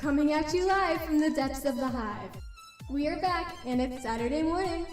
Coming at you live from the depths of the Hive. We are back, and it's Saturday morning.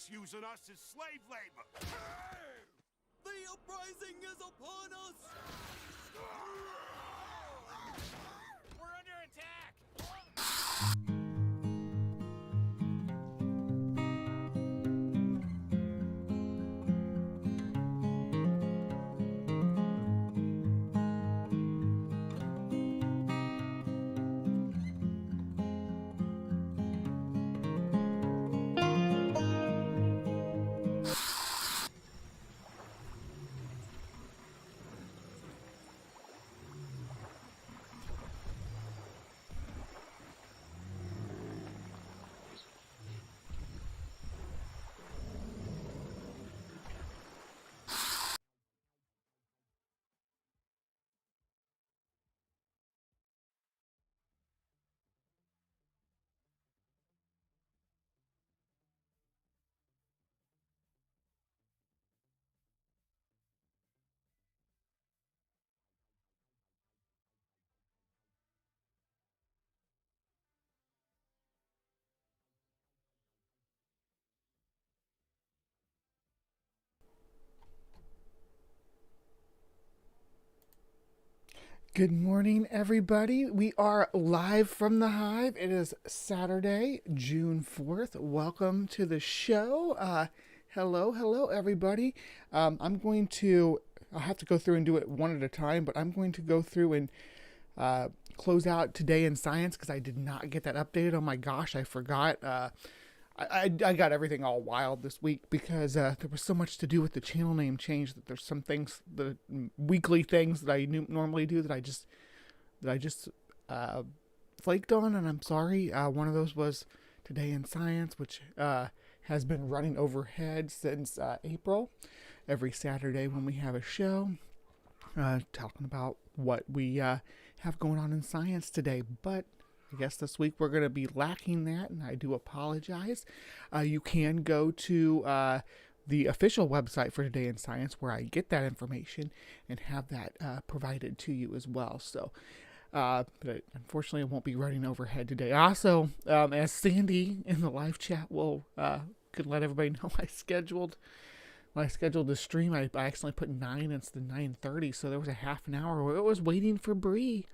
Using us as slave labor. The uprising is upon us. We're under attack. Good morning, everybody. We are live from the Hive. It is Saturday, June 4th. Welcome to the show. Hello, everybody. I'll have to go through and do it one at a time, but I'm going to go through and close out Today in Science because I did not get that updated. Oh my gosh, I forgot. I got everything all wild this week because there was so much to do with the channel name change that there's some things, the weekly things that I normally do that I just flaked on, and I'm sorry. One of those was Today in Science, which has been running overhead since April, every Saturday when we have a show talking about what we have going on in science today. But I guess this week we're going to be lacking that, and I do apologize. You can go to the official website for Today in Science where I get that information and have that provided to you as well. So, but unfortunately, it won't be running overhead today. Also, as Sandy in the live chat could let everybody know, when I scheduled the stream, I accidentally put 9 instead of 9:30, so there was a half an hour where it was waiting for Bree,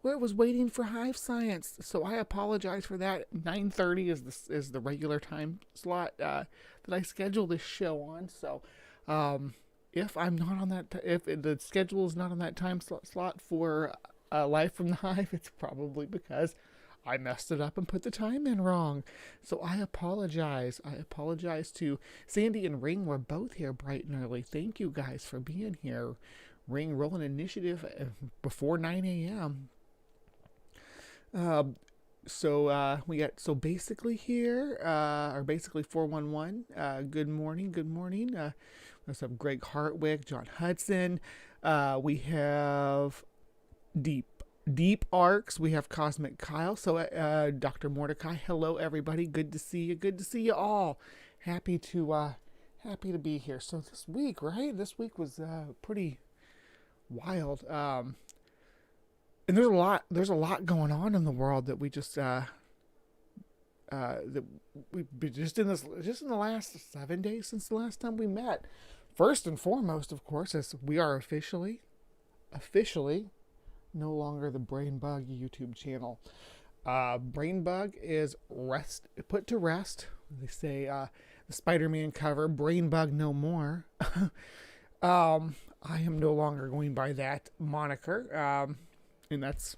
where it was waiting for Hive Science. So I apologize for that. 9:30 is the regular time slot that I schedule this show on. So if I'm not on that, if the schedule is not on that time slot for Live from the Hive, it's probably because I messed it up and put the time in wrong. So I apologize. I apologize to Sandy and Ring. We're both here bright and early. Thank you guys for being here. Ring rolling initiative before 9 a.m. We got basically here, or basically 411. Good morning. What's up, Greg Hartwick, John Hudson. We have Deep Arcs. We have Cosmic Kyle. So, Dr. Mordecai. Hello, everybody. Good to see you. Good to see you all. Happy to be here. So this week, right? This week was pretty wild. And there's a lot going on in the world that we just that we've been just in the last 7 days since the last time we met. First and foremost, of course, is we are officially no longer the Brain Bug YouTube channel. Brain Bug is put to rest. They say the Spider-Man cover, Brain Bug no more. I am no longer going by that moniker. And that's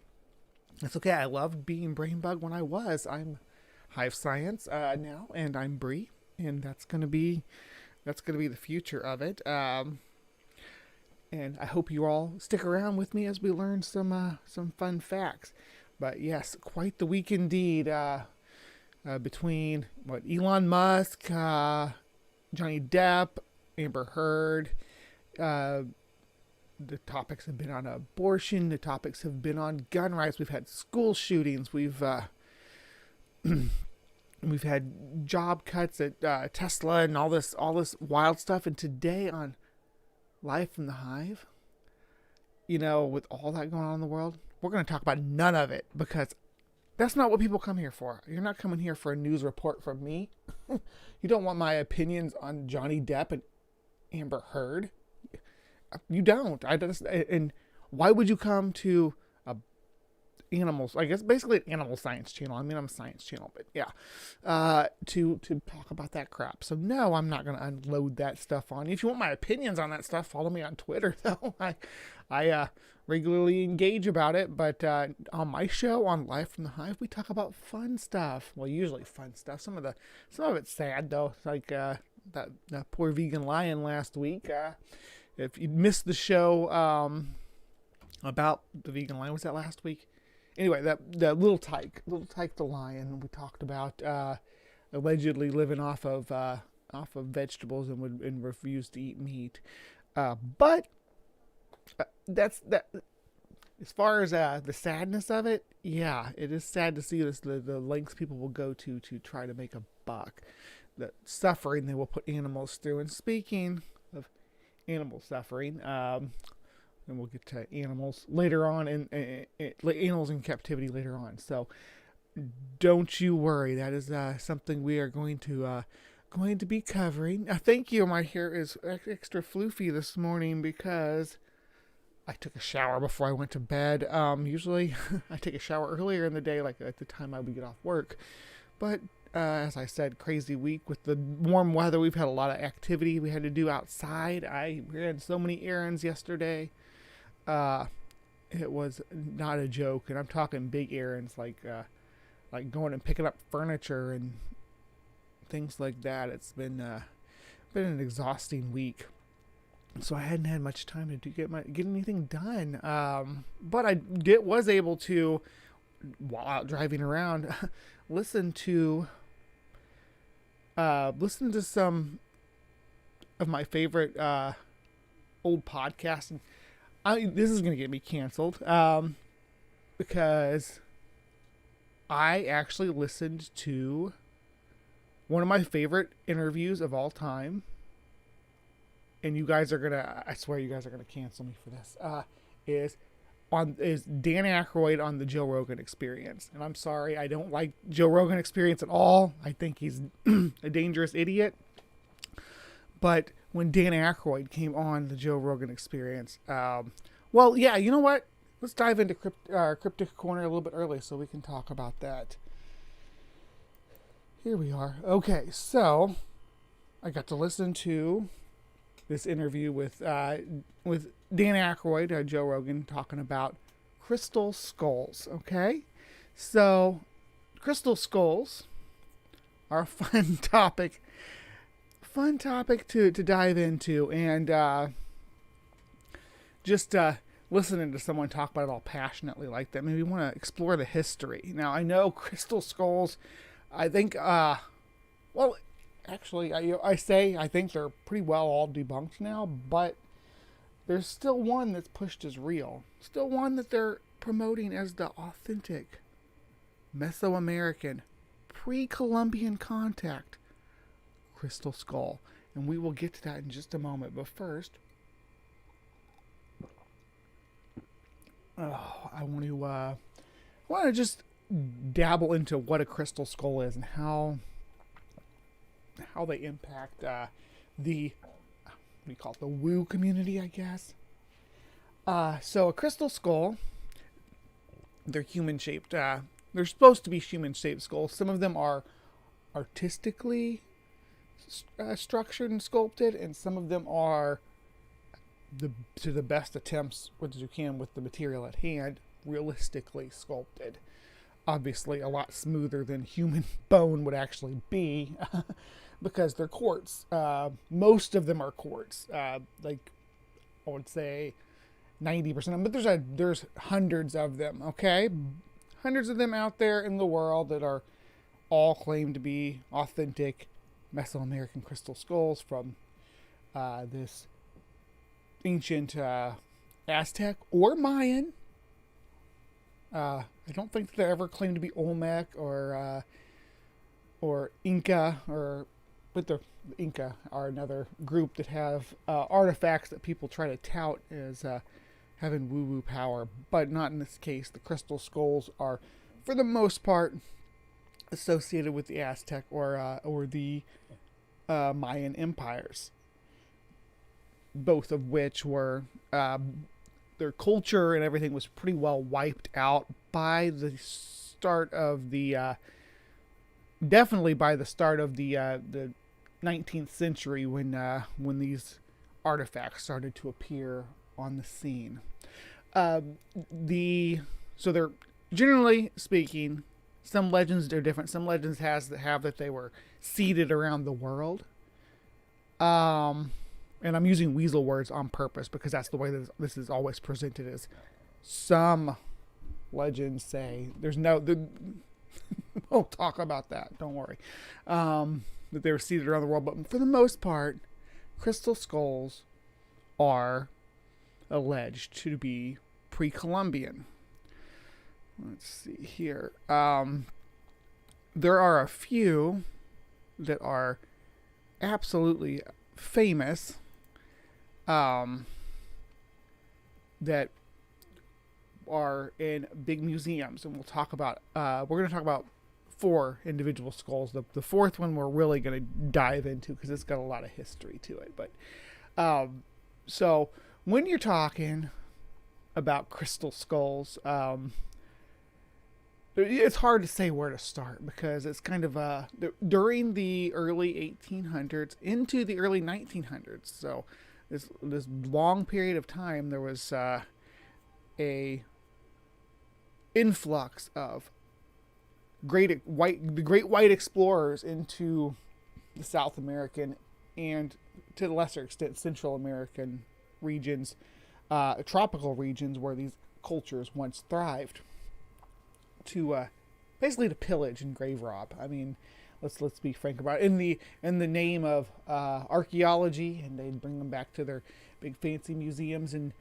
okay. I loved being Brain Bug when I was. I'm Hive Science now, and I'm Bree, and that's going to be That's going to be the future of it. And I hope you all stick around with me as we learn some fun facts. But yes, quite the week indeed. Between Elon Musk, Johnny Depp, Amber Heard. The topics have been on abortion. The topics have been on gun rights. We've had school shootings. We've had job cuts at Tesla and all this wild stuff. And today on Live from the Hive, with all that going on in the world, we're going to talk about none of it, because that's not what people come here for. You're not coming here for a news report from me. You don't want my opinions on Johnny Depp and Amber Heard. You don't. And why would you come to animals? I guess basically an animal science channel. I mean, I'm a science channel, but yeah, to talk about that crap. So no, I'm not going to unload that stuff on you. If you want my opinions on that stuff, follow me on Twitter. Though I regularly engage about it. But on my show, on Live from the Hive, we talk about fun stuff. Well, usually fun stuff. Some of it's sad though. It's like that poor vegan lion last week. If you missed the show about the vegan lion, was that last week? Anyway, that little tyke the lion, we talked about allegedly living off of vegetables and refused to eat meat. But that's that. As far as the sadness of it, yeah, it is sad to see the lengths people will go to try to make a buck. The suffering they will put animals through. And speaking of animal suffering, and we'll get to animals later on, and animals in captivity later on. So don't you worry. That is something we are going to be covering. Thank you. My hair is extra floofy this morning because I took a shower before I went to bed. Usually I take a shower earlier in the day, like at the time I would get off work. But as I said, crazy week with the warm weather. We've had a lot of activity we had to do outside. I ran so many errands yesterday. It was not a joke, and I'm talking big errands like going and picking up furniture and things like that. It's been an exhausting week, so I hadn't had much time to get anything done. But I was able to, while out driving around, listen to some of my favorite old podcasts. And this is going to get me canceled because I actually listened to one of my favorite interviews of all time. And you guys are going to, I swear you guys are going to cancel me for this, is Dan Aykroyd on the Joe Rogan Experience. And I'm sorry, I don't like Joe Rogan Experience at all. I think he's a dangerous idiot. But when Dan Aykroyd came on the Joe Rogan Experience, well, yeah, you know what? Let's dive into CryptoCorner a little bit early so we can talk about that. Here we are. Okay, so I got to listen to this interview with Dan Aykroyd, Joe Rogan, talking about crystal skulls. Okay, so crystal skulls are a fun topic to dive into, and just listening to someone talk about it all passionately like that, maybe want to explore the history. Now, I know crystal skulls, I think, well, actually, I think they're pretty well all debunked now, but there's still one that's pushed as real. Still one that they're promoting as the authentic Mesoamerican, pre-Columbian contact crystal skull. And we will get to that in just a moment. But first, I want to just dabble into what a crystal skull is and how they impact the woo community, I guess. So a crystal skull, they're human-shaped. They're supposed to be human-shaped skulls. Some of them are artistically structured and sculpted, and some of them are to the best attempts as you can with the material at hand, realistically sculpted. Obviously, a lot smoother than human bone would actually be. because they're quartz. Most of them are quartz. Like I would say 90% of them, but there's hundreds of them. Okay, hundreds of them out there in the world that are all claimed to be authentic Mesoamerican crystal skulls from this ancient Aztec or Mayan. I don't think they ever claimed to be Olmec or Inca, but the Inca are another group that have artifacts that people try to tout as having woo-woo power, but not in this case. The crystal skulls are, for the most part, associated with the Aztec or the Mayan empires, both of which were their culture and everything was pretty well wiped out by the start of the definitely by the start of the 19th century when these artifacts started to appear on the scene. So they're, generally speaking, some legends are different. Some legends have that they were seeded around the world. And I'm using weasel words on purpose because that's the way that this is always presented. As some legends say, we'll talk about that. Don't worry. That they were seeded around the world, but for the most part, crystal skulls are alleged to be pre-Columbian. Let's see here. There are a few that are absolutely famous, that are in big museums, and we'll talk about. We're going to talk about 4 individual skulls. The fourth one we're really going to dive into because it's got a lot of history to it. But so when you're talking about crystal skulls, it's hard to say where to start because it's kind of during the early 1800s into the early 1900s. So this long period of time, there was a influx of the great white explorers into the South American and, to a lesser extent, Central American regions, tropical regions where these cultures once thrived, to basically to pillage and grave rob. I mean, let's be frank about it. In the name of archaeology, and they'd bring them back to their big fancy museums in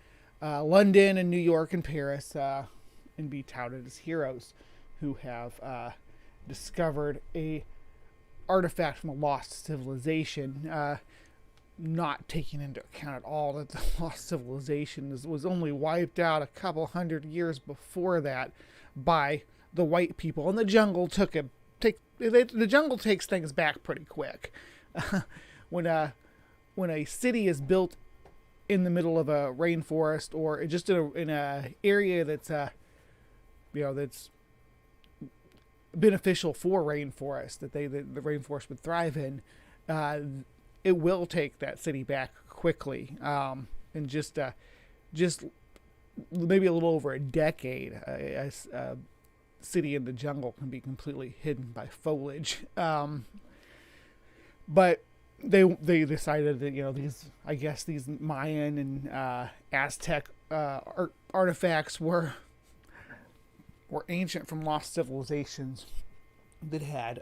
London and New York and Paris, and be touted as heroes who have discovered a artifact from a lost civilization, not taking into account at all that the lost civilization was only wiped out a couple hundred years before that by the white people, and the jungle the jungle takes things back pretty quick. When a city is built in the middle of a rainforest, or just in a area that's that's beneficial for rainforest, that the rainforest would thrive in, it will take that city back quickly, and just maybe a little over a decade. A city in the jungle can be completely hidden by foliage, but they decided that these Mayan and Aztec artifacts were ancient from lost civilizations that had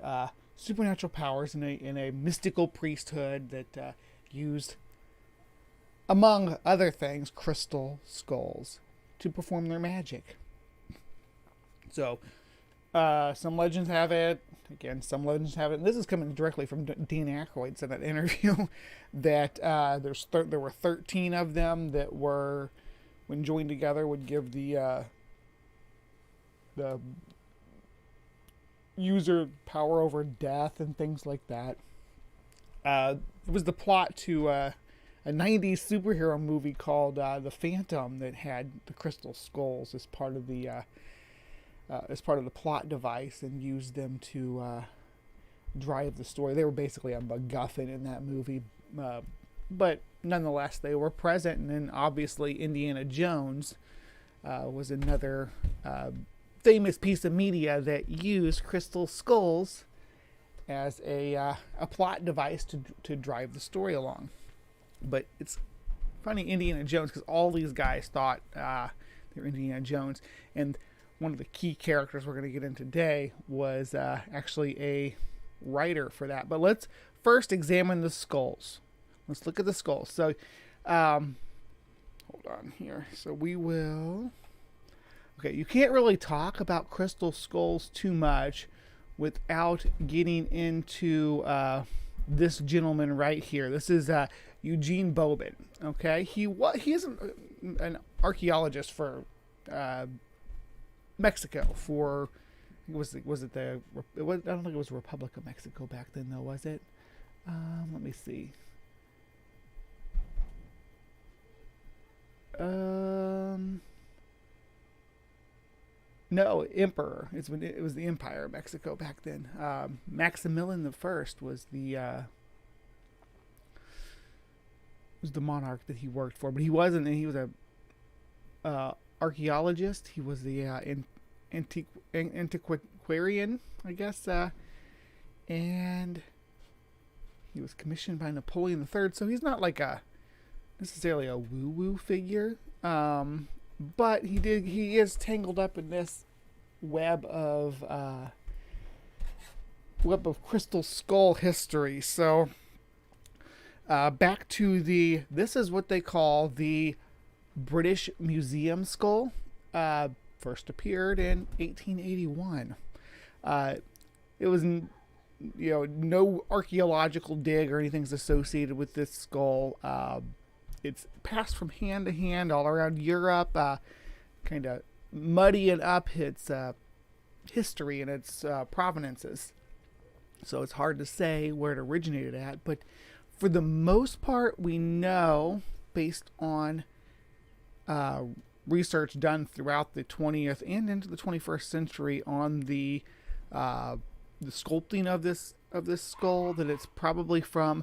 supernatural powers in a mystical priesthood that used, among other things, crystal skulls to perform their magic. So some legends have it. Again, some legends have it. And this is coming directly from Dean Aykroyd in that interview that there were 13 of them that were, when joined together, would give the user power over death and things like that. It was the plot to a 90s superhero movie called The Phantom that had the crystal skulls as part of the plot device, and used them to drive the story. They were basically a MacGuffin in that movie, but nonetheless they were present. And then obviously Indiana Jones was another famous piece of media that used crystal skulls as a plot device to drive the story along. But it's funny, Indiana Jones, because all these guys thought they were Indiana Jones, and one of the key characters we're going to get in today was actually a writer for that. But let's first examine the skulls. Let's look at the skulls. So, hold on here. So we will... Okay, you can't really talk about crystal skulls too much without getting into this gentleman right here. This is Eugene Bobin. Okay, he is an archaeologist for Mexico. For I don't think it was Republic of Mexico back then, though, was it? Let me see. No, Emperor. It was the Empire of Mexico back then. Maximilian the First was the monarch that he worked for, but he wasn't. He was a archaeologist. He was the antiquarian, I guess, and he was commissioned by Napoleon III. So he's not like necessarily a woo-woo figure. But he is tangled up in this web of crystal skull history. So back to this is what they call the British Museum skull. First appeared in 1881. It was no archaeological dig or anything's associated with this skull. It's passed from hand to hand all around Europe, kind of muddying up its history and its provenances. So it's hard to say where it originated at, but for the most part, we know, based on research done throughout the 20th and into the 21st century on the sculpting of this skull, that it's probably from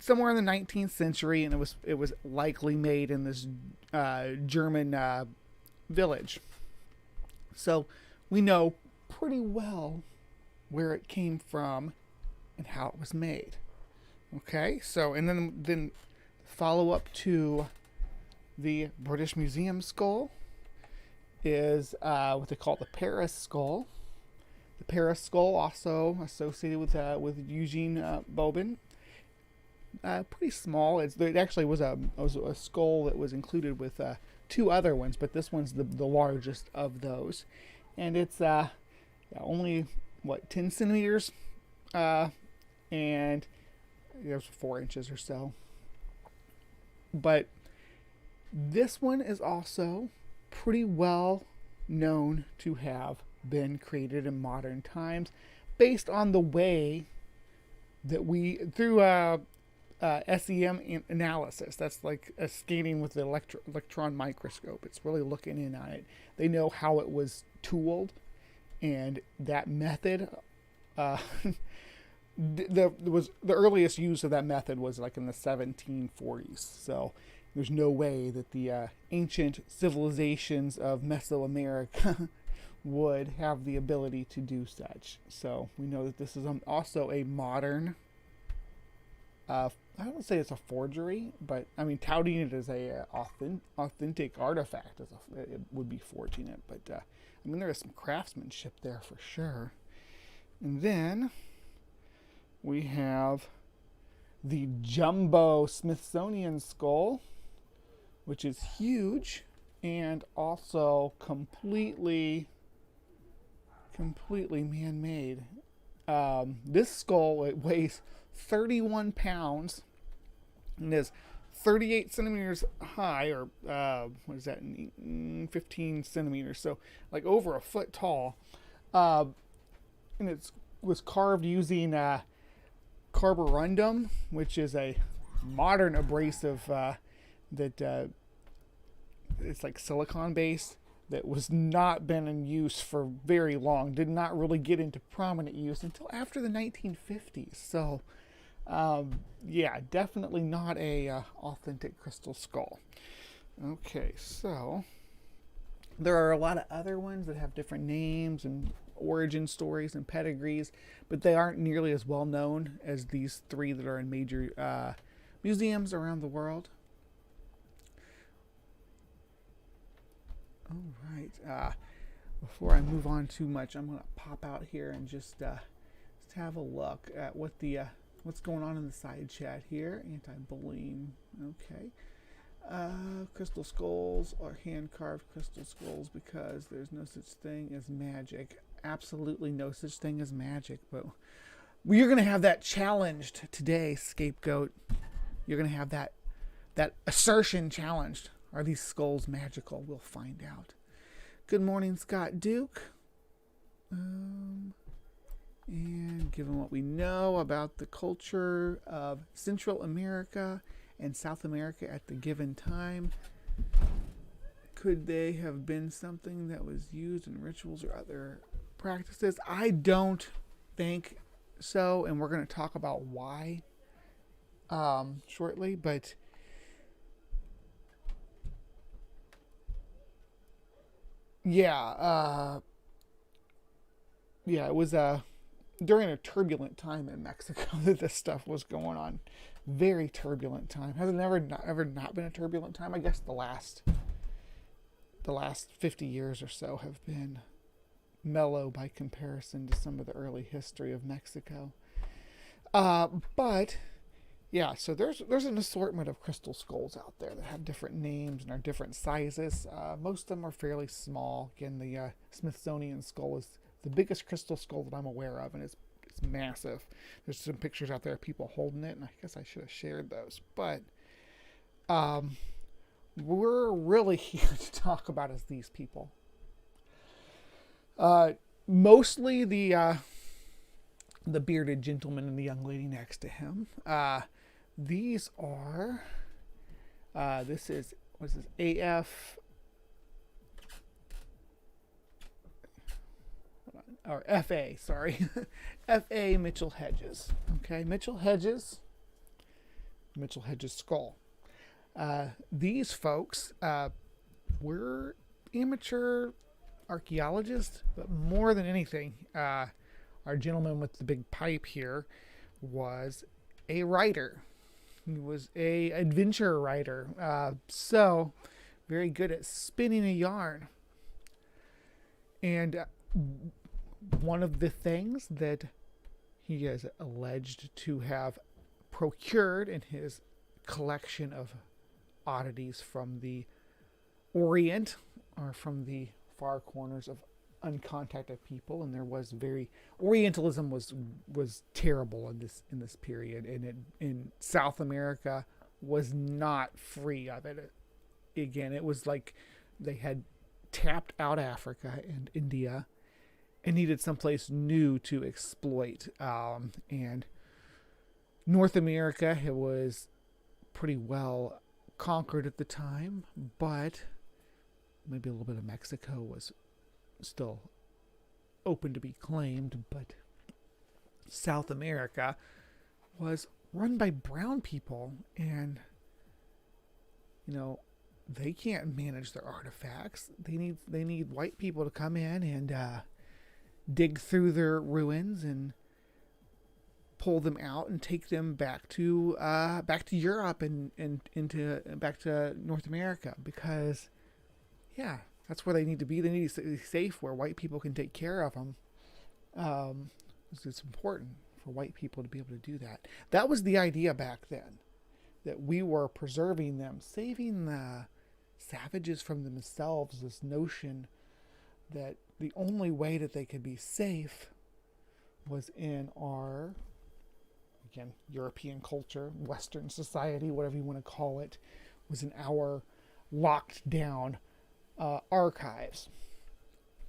somewhere in the 19th century, and it was likely made in this German village. So we know pretty well where it came from and how it was made. Okay, so and then follow up to the British Museum skull is what they call the Paris skull. The Paris skull, also associated with Eugene Bobin. Pretty small. It actually was a skull that was included with two other ones, but this one's the largest of those, and it's only 10 centimeters, and there's 4 inches or so. But this one is also pretty well known to have been created in modern times, based on the way that we through SEM analysis. That's like a scanning with the electron microscope. It's really looking in on it. They know how it was tooled, and that method, the earliest use of that method was like in the 1740s. So there's no way that the ancient civilizations of Mesoamerica would have the ability to do such. So we know that this is also a modern, I don't say it's a forgery, but I mean, touting it as a authentic artifact it would be forging it. But I mean, there is some craftsmanship there for sure. And then we have the jumbo Smithsonian skull, which is huge and also completely man-made. This skull, it weighs 31 pounds and is 38 centimeters high, or what is that, 15 centimeters, so like over a foot tall, and it was carved using carborundum, which is a modern abrasive that it's like silicon based, that was not been in use for very long, did not really get into prominent use until after the 1950s. So yeah, definitely not a authentic crystal skull. Okay, so there are a lot of other ones that have different names and origin stories and pedigrees, but they aren't nearly as well known as these three that are in major museums around the world. All right. Before I move on too much, I'm going to pop out here and just have a look at what's going on in the side chat here. Anti-bullying. Okay. Crystal skulls are hand-carved crystal skulls because there's no such thing as magic. Absolutely no such thing as magic. But you're going to have that challenged today, Scapegoat. You're going to have that assertion challenged. Are these skulls magical? We'll find out. Good morning, Scott Duke. And given what we know about the culture of Central America and South America at the given time, could they have been something that was used in rituals or other practices? I don't think so, and we're going to talk about why shortly, but yeah, it was during a turbulent time in Mexico that this stuff was going on. Very turbulent time. Has it ever not been a turbulent time? I guess the last 50 years or so have been mellow by comparison to some of the early history of Mexico. But yeah, so there's an assortment of crystal skulls out there that have different names and are different sizes. Most of them are fairly small. Again, the Smithsonian skull is the biggest crystal skull that I'm aware of, and it's massive. There's some pictures out there of people holding it, and I guess I should have shared those. But we're really here to talk about is these people. Mostly the bearded gentleman and the young lady next to him. These are, what's this, AF, or FA, sorry, FA Mitchell Hedges. Okay, Mitchell Hedges skull. These folks were amateur archaeologists, but more than anything, our gentleman with the big pipe here was a writer. He was a adventure writer, so very good at spinning a yarn. And one of the things that he is alleged to have procured in his collection of oddities from the Orient, or from the far corners of uncontacted people, and there was Orientalism was terrible in this period, and in South America was not free of it. Again, it was like they had tapped out Africa and India and needed someplace new to exploit. And North America, it was pretty well conquered at the time, but maybe a little bit of Mexico was still open to be claimed, but South America was run by brown people, and they can't manage their artifacts. They need white people to come in and dig through their ruins and pull them out and take them back to Europe and back to North America, because that's where they need to be. They need to be safe where white people can take care of them. It's important for white people to be able to do that. That was the idea back then, that we were preserving them, saving the savages from themselves. This notion that the only way that they could be safe was in our, again, European culture, Western society, whatever you want to call it, was in our locked down archives.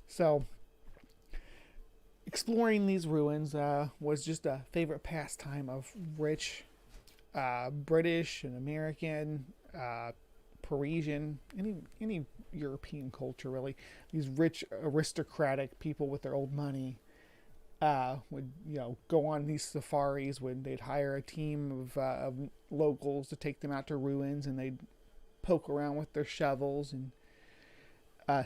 So exploring these ruins was just a favorite pastime of rich British and American, Parisian, any European culture really. These rich aristocratic people with their old money would go on these safaris when they'd hire a team of locals to take them out to ruins, and they'd poke around with their shovels and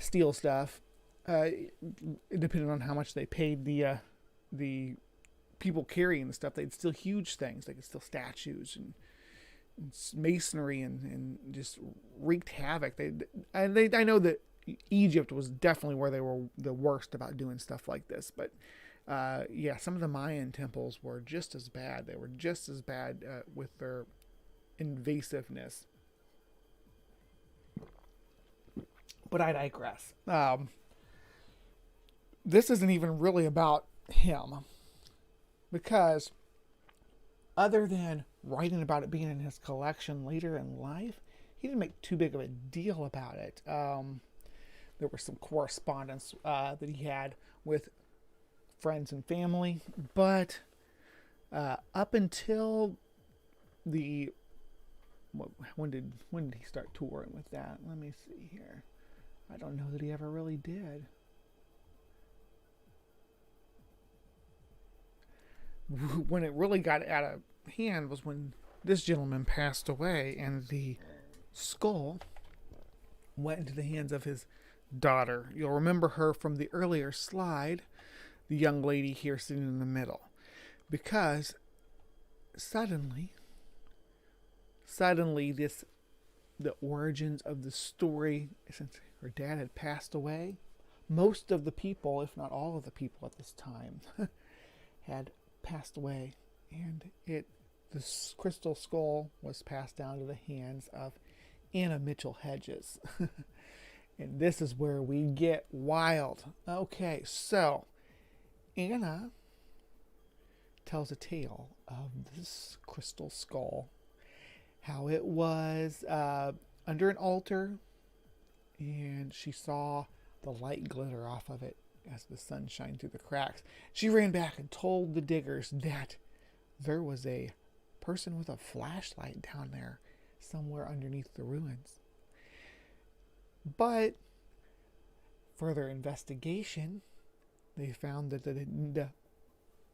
steal stuff. depending on how much they paid the people carrying the stuff, they'd steal huge things. They could steal statues and masonry and just wreaked havoc. I know that Egypt was definitely where they were the worst about doing stuff like this, but yeah, some of the Mayan temples were just as bad. They were just as bad with their invasiveness. But I digress. This isn't even really about him, because other than writing about it being in his collection later in life, he didn't make too big of a deal about it. There was some correspondence that he had with friends and family, but up until when did he start touring with that? Let me see here. I don't know that he ever really did. When it really got out of hand was when this gentleman passed away and the skull went into the hands of his daughter. You'll remember her from the earlier slide, the young lady here sitting in the middle, because suddenly the origins of the story, since her dad had passed away, most of the people, if not all of the people at this time, had passed away, and this crystal skull was passed down to the hands of Anna Mitchell Hedges. And this is where we get wild. Okay, so Anna tells a tale of this crystal skull, how it was under an altar, and she saw the light glitter off of it as the sun shined through the cracks. She ran back and told the diggers that there was a person with a flashlight down there somewhere underneath the ruins. But further investigation, they found that the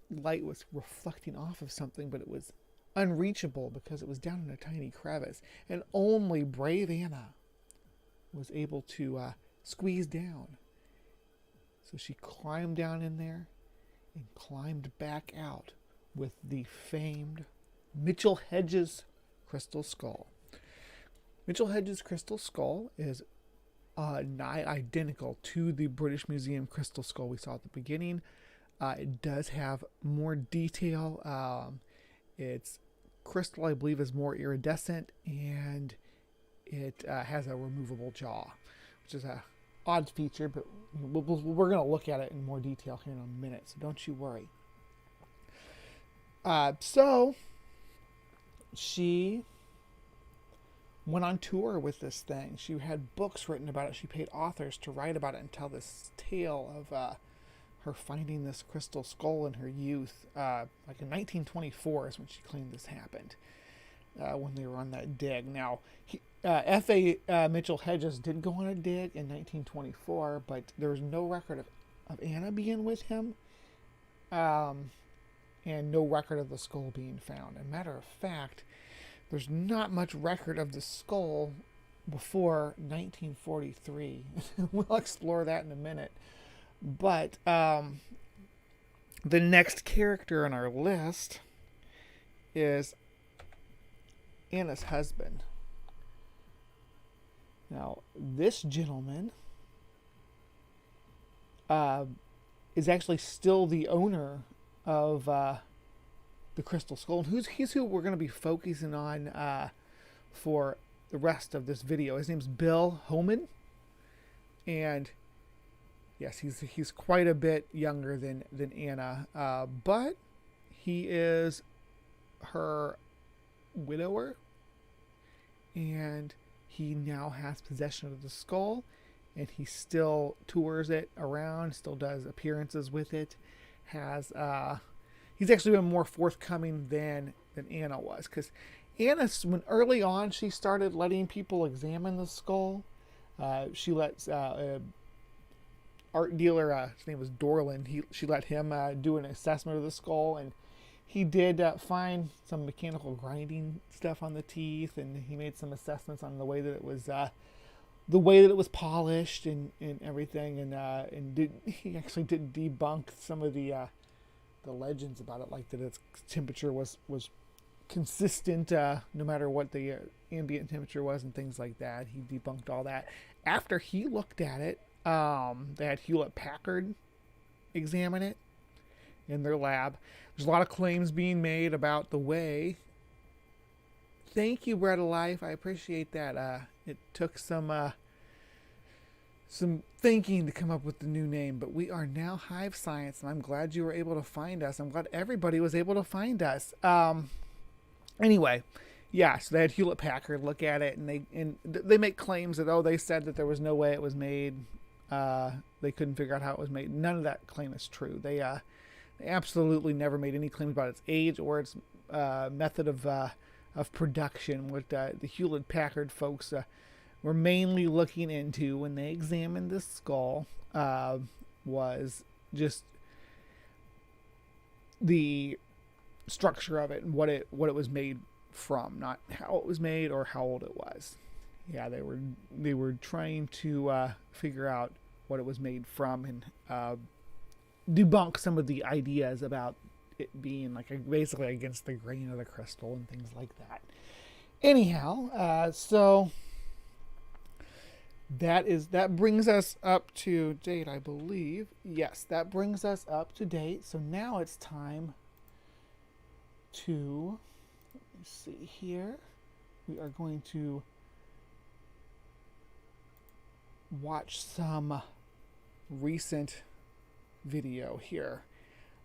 light was reflecting off of something, but it was unreachable because it was down in a tiny crevice, and only brave Anna was able to squeeze down. So she climbed down in there and climbed back out with the famed Mitchell Hedges crystal skull. Mitchell Hedges crystal skull is nigh identical to the British Museum crystal skull we saw at the beginning. It does have more detail. Its crystal, I believe, is more iridescent, and it has a removable jaw, which is a odd feature, but we're going to look at it in more detail here in a minute, so don't you worry. So she went on tour with this thing. She had books written about it. She paid authors to write about it and tell this tale of her finding this crystal skull in her youth. Like in 1924 is when she claimed this happened, when they were on that dig. Now, F.A. Mitchell Hedges did go on a dig in 1924, but there was no record of Anna being with him, and no record of the skull being found. As a matter of fact, there's not much record of the skull before 1943. We'll explore that in a minute. But the next character on our list is Anna's husband. Now, this gentleman is actually still the owner of the crystal skull. And he's who we're going to be focusing on for the rest of this video. His name's Bill Homan. And yes, he's quite a bit younger than Anna, but he is her widower, and he now has possession of the skull, and he still tours it around, still does appearances with it. He's actually been more forthcoming than Anna was, because Anna, when early on she started letting people examine the skull, she lets art dealer, his name was Dorland, she let him do an assessment of the skull, and he did find some mechanical grinding stuff on the teeth, and he made some assessments on the way that it was the way that it was polished and everything, and he actually did debunk some of the legends about it, like that its temperature was consistent no matter what the ambient temperature was and things like that. He debunked all that. After he looked at it, they had Hewlett Packard examine it in their lab. There's a lot of claims being made about the way. Thank you, Bread of Life. I appreciate that. It took some thinking to come up with the new name, but we are now Hive Science, and I'm glad you were able to find us. I'm glad everybody was able to find us. Anyway, yeah, so they had Hewlett Packard look at it, and they make claims that, they said that there was no way it was made. They couldn't figure out how it was made. None of that claim is true. They absolutely never made any claims about its age or its method of production. What the Hewlett Packard folks were mainly looking into when they examined the skull was just the structure of it and what it was made from, not how it was made or how old it was. Yeah, they were trying to figure out what it was made from and debunk some of the ideas about it being like basically against the grain of the crystal and things like that. Anyhow, so that brings us up to date, I believe. Yes, that brings us up to date. So now it's time to, let me see here. We are going to watch some recent video here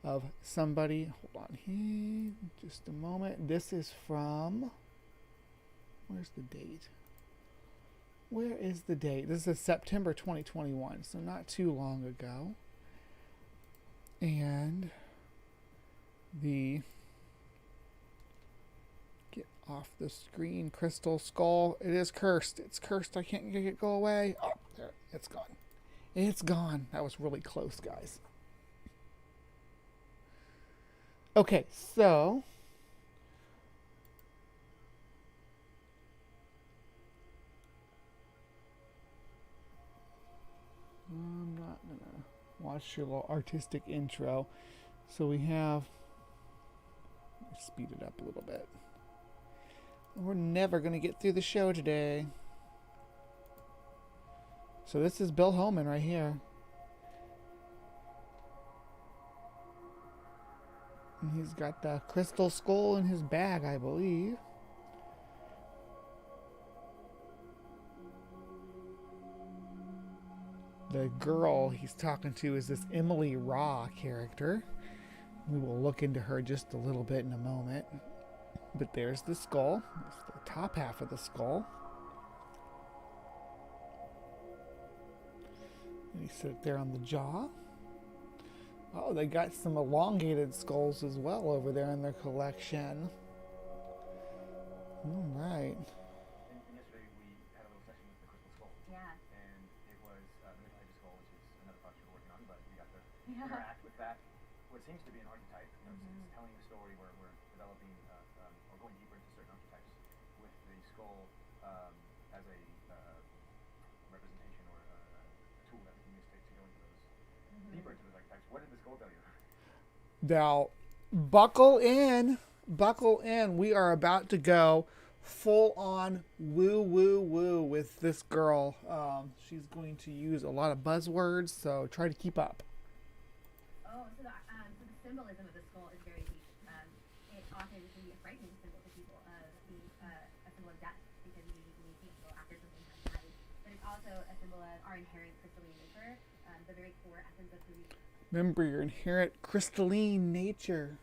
of somebody. Hold on here, just a moment. This is from, where's the date? Where is the date? This is September 2021, so not too long ago. And get off the screen, crystal skull. It is cursed. It's cursed. I can't get it go away. Oh, there, it's gone. It's gone. That was really close, guys. Okay, so I'm not gonna watch your little artistic intro. So we have, speed it up a little bit. We're never gonna get through the show today. So this is Bill Holman right here. And he's got the crystal skull in his bag, I believe. The girl he's talking to is this Emily Raw character. We will look into her just a little bit in a moment. But there's the skull. It's the top half of the skull. And he sit there on the jaw. Oh, they got some elongated skulls as well over there in their collection. All right. Yesterday we had a little session with the crystal skull. Yeah. And it was the Mythology skull, which is another project we're working on, but we got to interact with that. What seems to be an archetype. You know, it's telling a story where we're developing or going deeper into certain archetypes with the skull as a representation or a tool that we can use to go into those deeper into those archetypes. What did the skull tell you? Now, buckle in. Buckle in. We are about to go full on woo woo woo with this girl. She's going to use a lot of buzzwords, so try to keep up. Oh, so the symbolism of the skull is very deep. It often can be a frightening symbol to people, being a symbol of death, because we see people after something has died. But it's also a symbol of our inherent crystalline nature, the very core essence of who we are. Remember your inherent crystalline nature.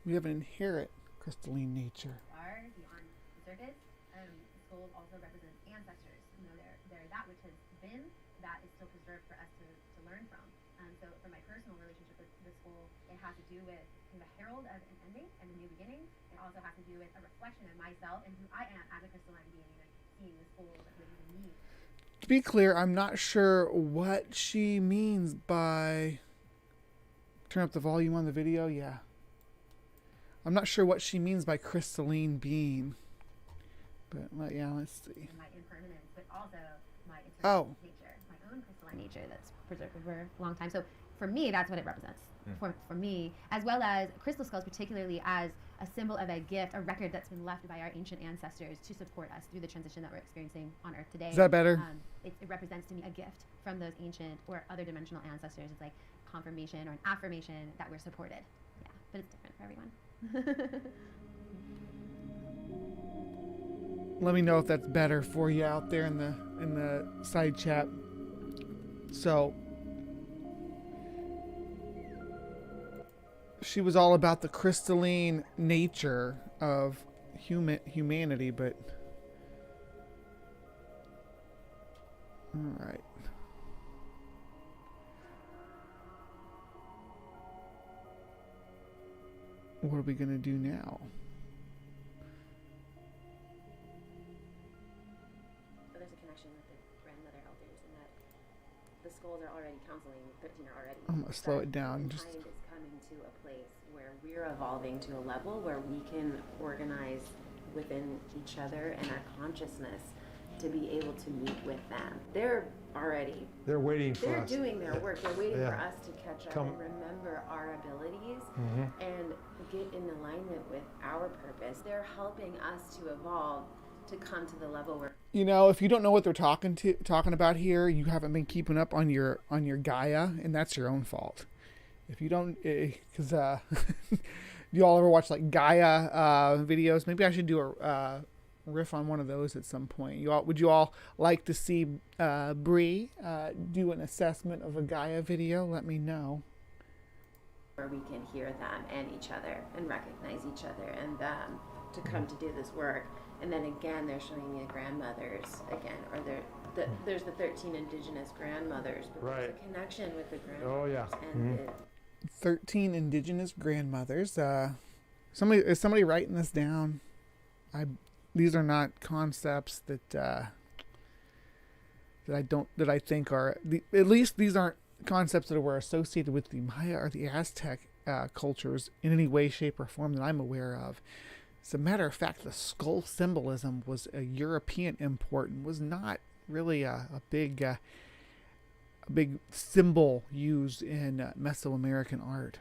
We have an inherent crystalline nature. Are beyond the surface. Skulls also represent ancestors. You know, they're that which has been, that is still preserved for us to learn from. So for my personal relationship with the skull, it has to do with the herald of an ending and a new beginning. It also has to do with a reflection of myself and who I am as a crystalline being, and seeing the skull that lives in me. To be clear, I'm not sure what she means by... Turn up the volume on the video, yeah. I'm not sure what she means by crystalline being. But yeah, let's see. My impermanence, but also my Oh. nature, my own crystalline nature that's preserved over a long time. So for me, that's what it represents. For me, as well as crystal skulls, particularly as a symbol of a gift, a record that's been left by our ancient ancestors to support us through the transition that we're experiencing on Earth today. Is that better? It represents to me a gift from those ancient or other dimensional ancestors. It's like confirmation or an affirmation that we're supported. Yeah, but it's different for everyone. Let me know if that's better for you out there in the side chat. So she was all about the crystalline nature of humanity, but all right. What are we gonna do now? There's a connection with the grandmother elders in that the skulls are already counseling, 13 are already. I'm gonna slow it down. Just Hive is coming to a place where we're evolving to a level where we can organize within each other and our consciousness to be able to meet with them. They're waiting for they're us. doing their work. They're waiting for Yeah. us to catch up Come. and remember our abilities Mhm. and get in alignment with our purpose. They're helping us to evolve to come to the level where you know, if you don't know what they're talking about here, you haven't been keeping up on your Gaia, and that's your own fault. If you don't, because you all ever watch like Gaia videos? Maybe I should do a riff on one of those at some point. Would you all like to see Bree do an assessment of a Gaia video? Let me know. we can hear them and each other and recognize each other and them to come to do this work. And then again, they're showing me the grandmothers again, or there's the 13 indigenous grandmothers, but there's Right. a connection with the grandmothers. Oh, yeah. And Mhm. 13 indigenous grandmothers. Is somebody writing this down? These are not concepts that I think are at least these aren't concepts that were associated with the Maya or the Aztec cultures in any way, shape, or form that I'm aware of. As a matter of fact, the skull symbolism was a European import and was not really a big symbol used in Mesoamerican art.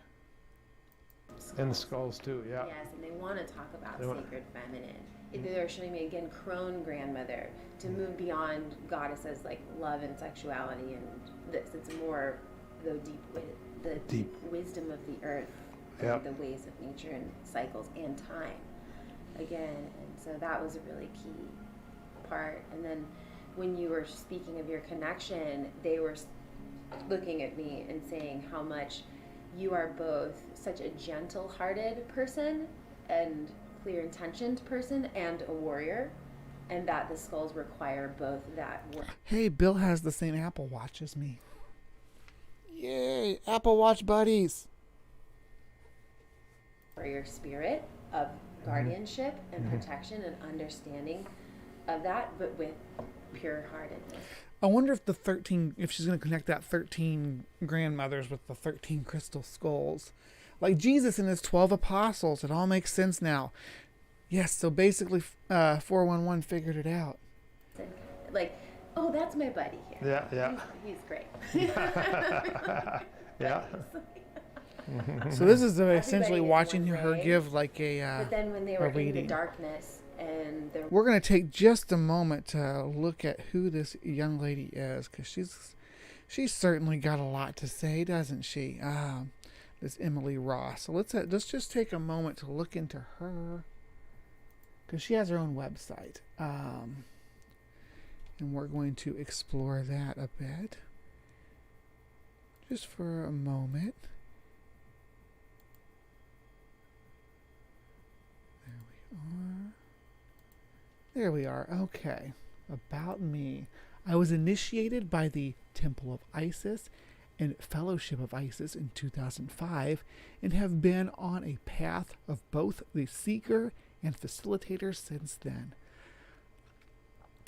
And the skulls too, yeah. Yes, and they want to talk about They wanna- sacred feminine. They're showing me again crone grandmother to move beyond goddesses like love and sexuality and this. It's more the deep wisdom of the earth, Yep. and the ways of nature and cycles and time. Again, and so that was a really key part. And then when you were speaking of your connection, they were looking at me and saying how much you are both such a gentle-hearted person and clear-intentioned person and a warrior, and that the skulls require both that work. Hey, Bill has the same Apple Watch as me. Yay, Apple Watch buddies. For your spirit of guardianship and protection and understanding of that, but with pure-heartedness. I wonder if if she's going to connect that 13 grandmothers with the 13 crystal skulls. Like Jesus and his 12 apostles. It all makes sense now. Yes, so basically 411 figured it out. Like, oh, that's my buddy here. Yeah, yeah. He's great. Yeah. So this is essentially is watching one her way, give like a But then when they were in the reading. darkness and they're We're going to take just a moment to look at who this young lady is, because she's certainly got a lot to say, doesn't she? This Emily Ross. So let's just take a moment to look into her, because she has her own website, and we're going to explore that a bit, just for a moment. There we are. Okay. About me. I was initiated by the Temple of Isis and Fellowship of Isis in 2005 and have been on a path of both the seeker and facilitator since then.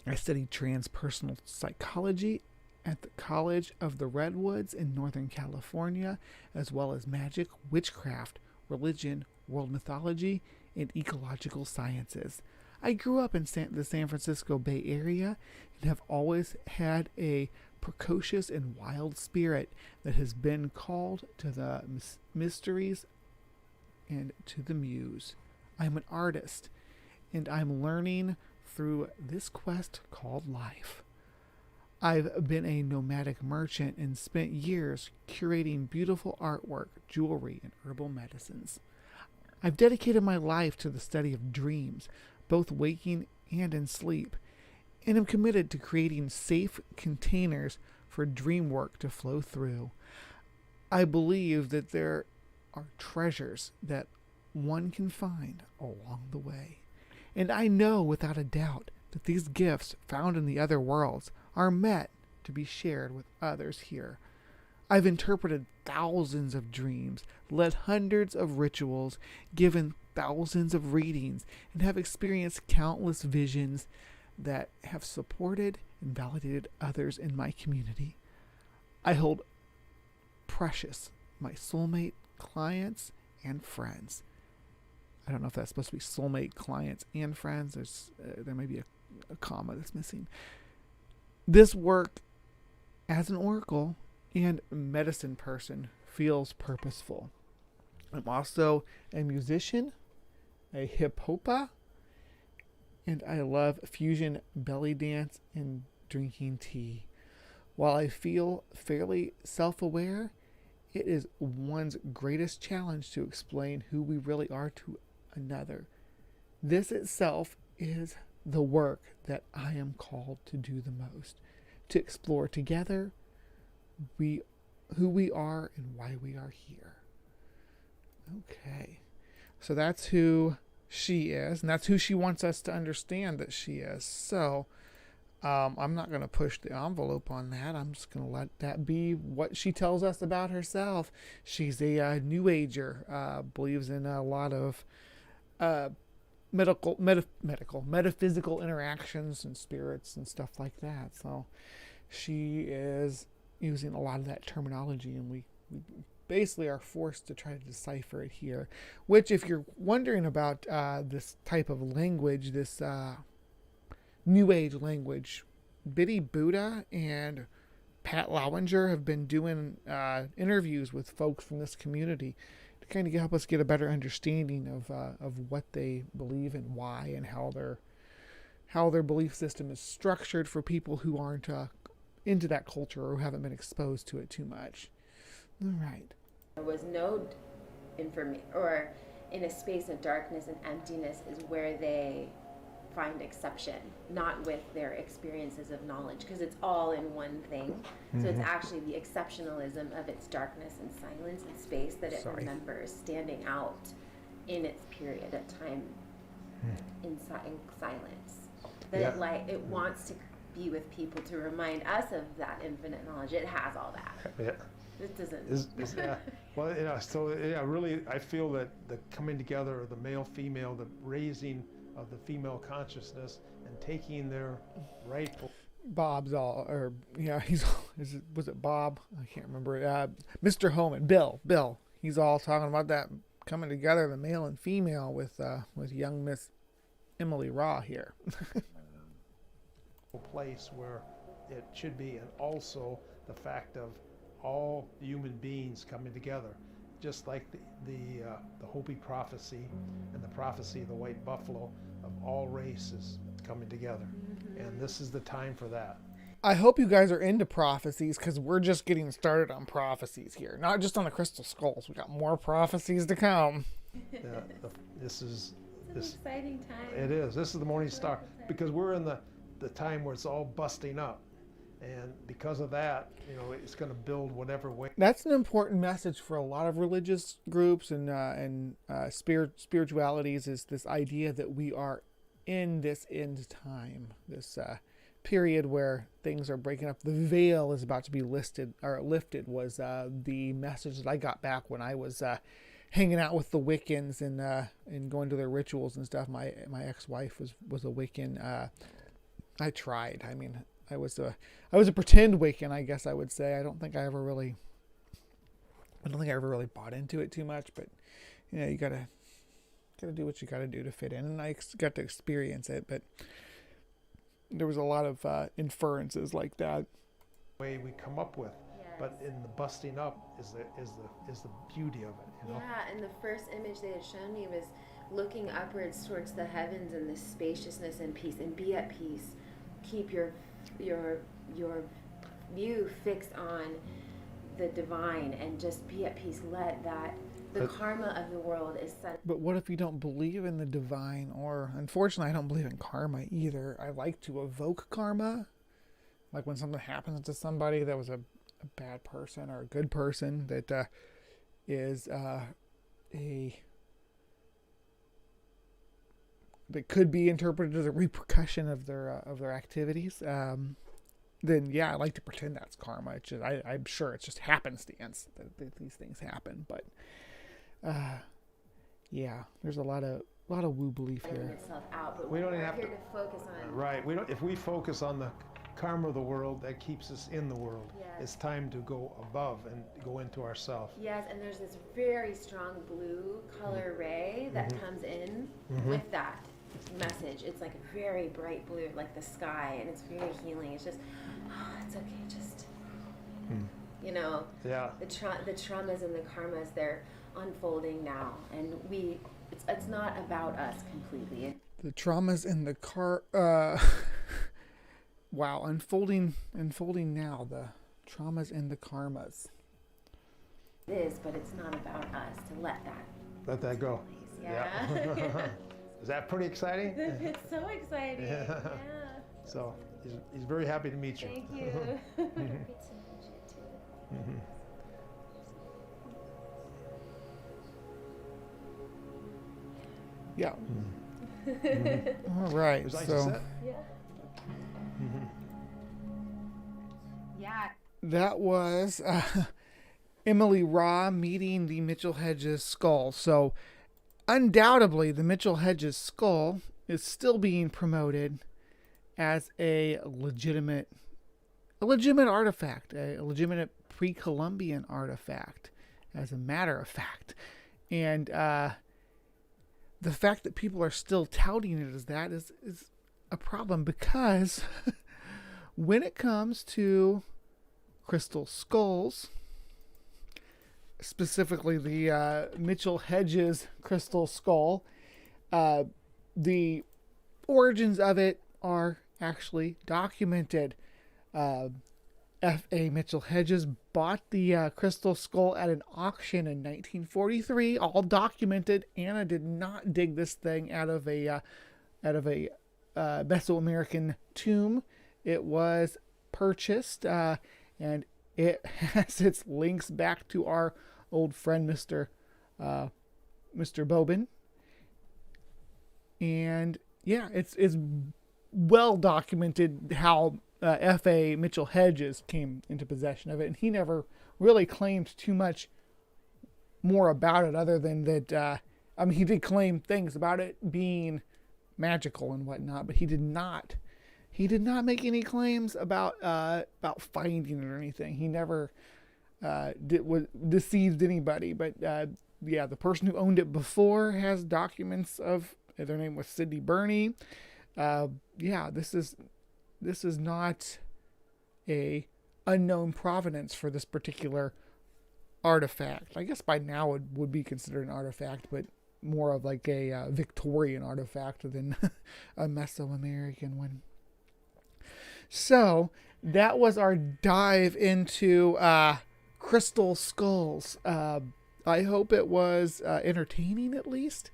I studied transpersonal psychology at the College of the Redwoods in Northern California, as well as magic, witchcraft, religion, world mythology, and ecological sciences. I grew up in the San Francisco Bay Area and have always had a precocious and wild spirit that has been called to the mysteries and to the muse. I'm an artist, and I'm learning through this quest called life. I've been a nomadic merchant and spent years curating beautiful artwork, jewelry, and herbal medicines. I've dedicated my life to the study of dreams, both waking and in sleep, and am committed to creating safe containers for dream work to flow through. I believe that there are treasures that one can find along the way, and I know without a doubt that these gifts found in the other worlds are meant to be shared with others here. I've interpreted thousands of dreams, led hundreds of rituals, given thousands of readings, and have experienced countless visions that have supported and validated others in my community. I hold precious my soulmate clients and friends. I don't know if that's supposed to be soulmate clients and friends. There may be a comma that's missing. This work as an oracle and medicine person feels purposeful. I'm also a musician, a hip hopa, and I love fusion belly dance and drinking tea. While I feel fairly self-aware, it is one's greatest challenge to explain who we really are to another. This itself is the work that I am called to do the most, to explore together who we are and why we are here. Okay, so that's who she is, and that's who she wants us to understand that she is. So I'm not going to push the envelope on that. I'm just going to let that be what she tells us about herself. She's a New Ager, believes in a lot of metaphysical interactions and spirits and stuff like that. So she is using a lot of that terminology, and we basically are forced to try to decipher it here. Which, if you're wondering about this type of language, this New Age language, Biddy Buddha and Pat Lowinger have been doing interviews with folks from this community to kind of help us get a better understanding of what they believe and why, and how their belief system is structured for people who aren't into that culture or who haven't been exposed to it too much. All right. There was no information, or in a space of darkness and emptiness is where they find exception, not with their experiences of knowledge, because it's all in one thing. Mm-hmm. So it's actually the exceptionalism of its darkness and silence and space that it remembers standing out in its period of time in silence. That it wants to be with people to remind us of that infinite knowledge. It has all that. Yeah. It doesn't. Well, really, I feel that the coming together of the male, female, the raising of the female consciousness and taking their rightful. Bob's all, or was it Bob? I can't remember. Mr. Homan, Bill. He's all talking about that coming together, the male and female, with young Miss Emily Raw here. Place where it should be, and also the fact of all human beings coming together, just like the Hopi prophecy and the prophecy of the white buffalo, of all races coming together. And this is the time for that. I hope you guys are into prophecies, because we're just getting started on prophecies here, not just on the crystal skulls. We got more prophecies to come. This is an exciting time. It is. This is the morning star, because we're in the time where it's all busting up. And because of that, it's going to build whatever way. That's an important message for a lot of religious groups and spiritualities, is this idea that we are in this end time, this period where things are breaking up. The veil is about to be lifted, was the message that I got back when I was hanging out with the Wiccans and going to their rituals and stuff. My ex-wife was a Wiccan. I tried. I mean, I was a pretend Wiccan, I guess I would say. I don't think I ever really bought into it too much, but you gotta gotta do what you gotta do to fit in. And I got to experience it, but there was a lot of inferences like that. Way we come up with, but in the busting up is the beauty of it, you know. Yeah, and the first image they had shown me was looking upwards towards the heavens and this spaciousness and peace, and be at peace. Keep your view fixed on the divine and just be at peace. Let that the karma of the world is set. But what if you don't believe in the divine? Or unfortunately, I don't believe in karma either. I like to evoke karma, like when something happens to somebody that was a bad person or a good person that is that could be interpreted as a repercussion of their activities. Then yeah, I like to pretend that's karma. It's just, I'm sure it's just happenstance that these things happen. But yeah, there's a lot of woo belief here. Itself out, but We don't even we're have here to- to focus on. Right. We don't. If we focus on the karma of the world, that keeps us in the world. Yes. It's time to go above and go into ourself. Yes, and there's this very strong blue color ray that comes in with that message. It's like a very bright blue, like the sky, and it's very healing. It's just, it's okay, just, you know, Yeah. the traumas and the karmas, they're unfolding now, and it's not about us completely. The traumas in the car. Wow, unfolding now. The traumas and the karmas. It is, but it's not about us to let that go. please. Yeah. Is that pretty exciting? It's so exciting. Yeah. Yeah. So he's very happy to meet you. Thank you. Yeah. All right. Was I So set? Yeah. Yeah. that was Emily Raw meeting the Mitchell Hedges skull. So undoubtedly, the Mitchell Hedges skull is still being promoted as a legitimate artifact, a legitimate pre-Columbian artifact, as a matter of fact. And the fact that people are still touting it as that is a problem, because when it comes to crystal skulls, specifically the Mitchell Hedges crystal skull, the origins of it are actually documented. F.A. Mitchell Hedges bought the crystal skull at an auction in 1943, all documented. Anna did not dig this thing out of a Mesoamerican tomb. It was purchased, and it has its links back to our old friend Mr. Bobin. And yeah, it's well documented how F.A. Mitchell Hedges came into possession of it, and he never really claimed too much more about it, other than that. I mean, he did claim things about it being magical and whatnot, but he did not make any claims about finding it or anything. He never deceived anybody. But yeah, the person who owned it before has documents of, their name was Sidney Burney. Yeah, this is not a unknown provenance for this particular artifact. I guess by now it would be considered an artifact, but more of like a Victorian artifact than a Mesoamerican one. So that was our dive into crystal skulls. I hope it was entertaining, at least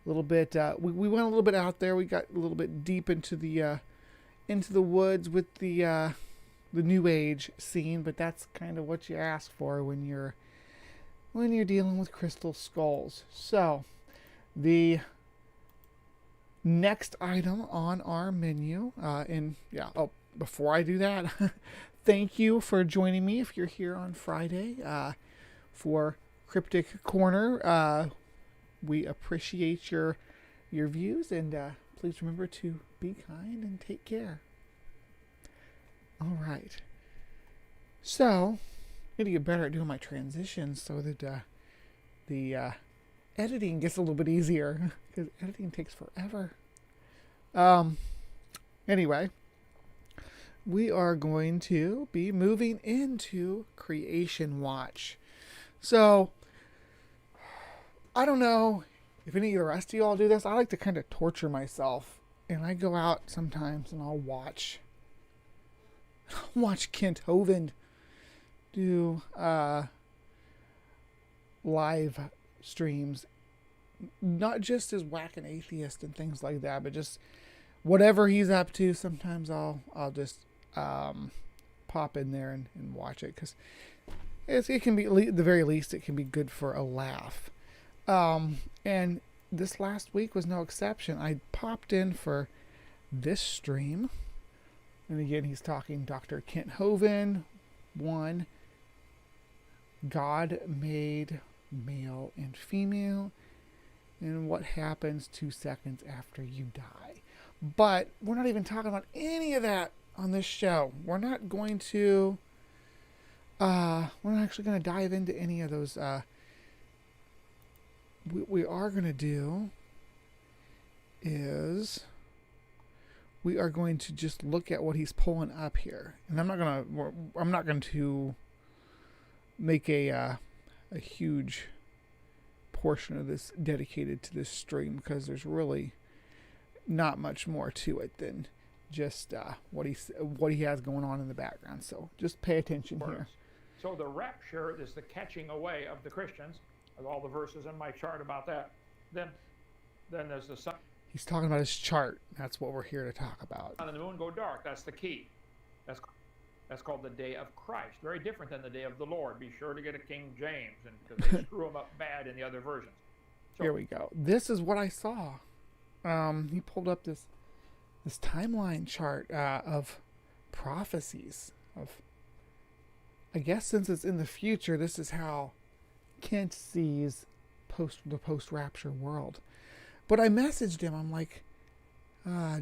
a little bit. We went a little bit out there. We got a little bit deep into the woods with the New Age scene, but that's kind of what you ask for when you're dealing with crystal skulls. So the next item on our menu, before I do that, thank you for joining me if you're here on Friday for Cryptic Corner. We appreciate your views, and please remember to be kind and take care. All right. So, I need to get better at doing my transitions so that the editing gets a little bit easier because editing takes forever. Anyway, we are going to be moving into Creation Watch. So, I don't know if any of the rest of you all do this. I like to kind of torture myself. And I go out sometimes and I'll watch Kent Hovind do live streams. Not just as whack an atheist and things like that, but just whatever he's up to. Sometimes I'll just pop in there and watch it, because it can be, at the very least, it can be good for a laugh. And this last week was no exception. I popped in for this stream, and again, he's talking Dr. Kent Hovind, one, God made male and female, and what happens 2 seconds after you die. But we're not even talking about any of that on this show. We're not going to, we're not actually going to dive into any of those. What we are going to do is we are going to just look at what he's pulling up here. And I'm not going to make a huge portion of this dedicated to this stream, because there's really not much more to it than just what he has going on in the background. So just pay attention here. So the rapture is the catching away of the Christians. There's all the verses in my chart about that. Then there's the sun. He's talking about his chart. That's what we're here to talk about. Sun and the moon go dark. That's the key. That's called the day of Christ. Very different than the day of the Lord. Be sure to get a King James, and because they screw them up bad in the other versions. So, here we go. This is what I saw. He pulled up this timeline chart of prophecies of, I guess since it's in the future, this is how Kent sees the post-rapture world. But I messaged him. I'm like,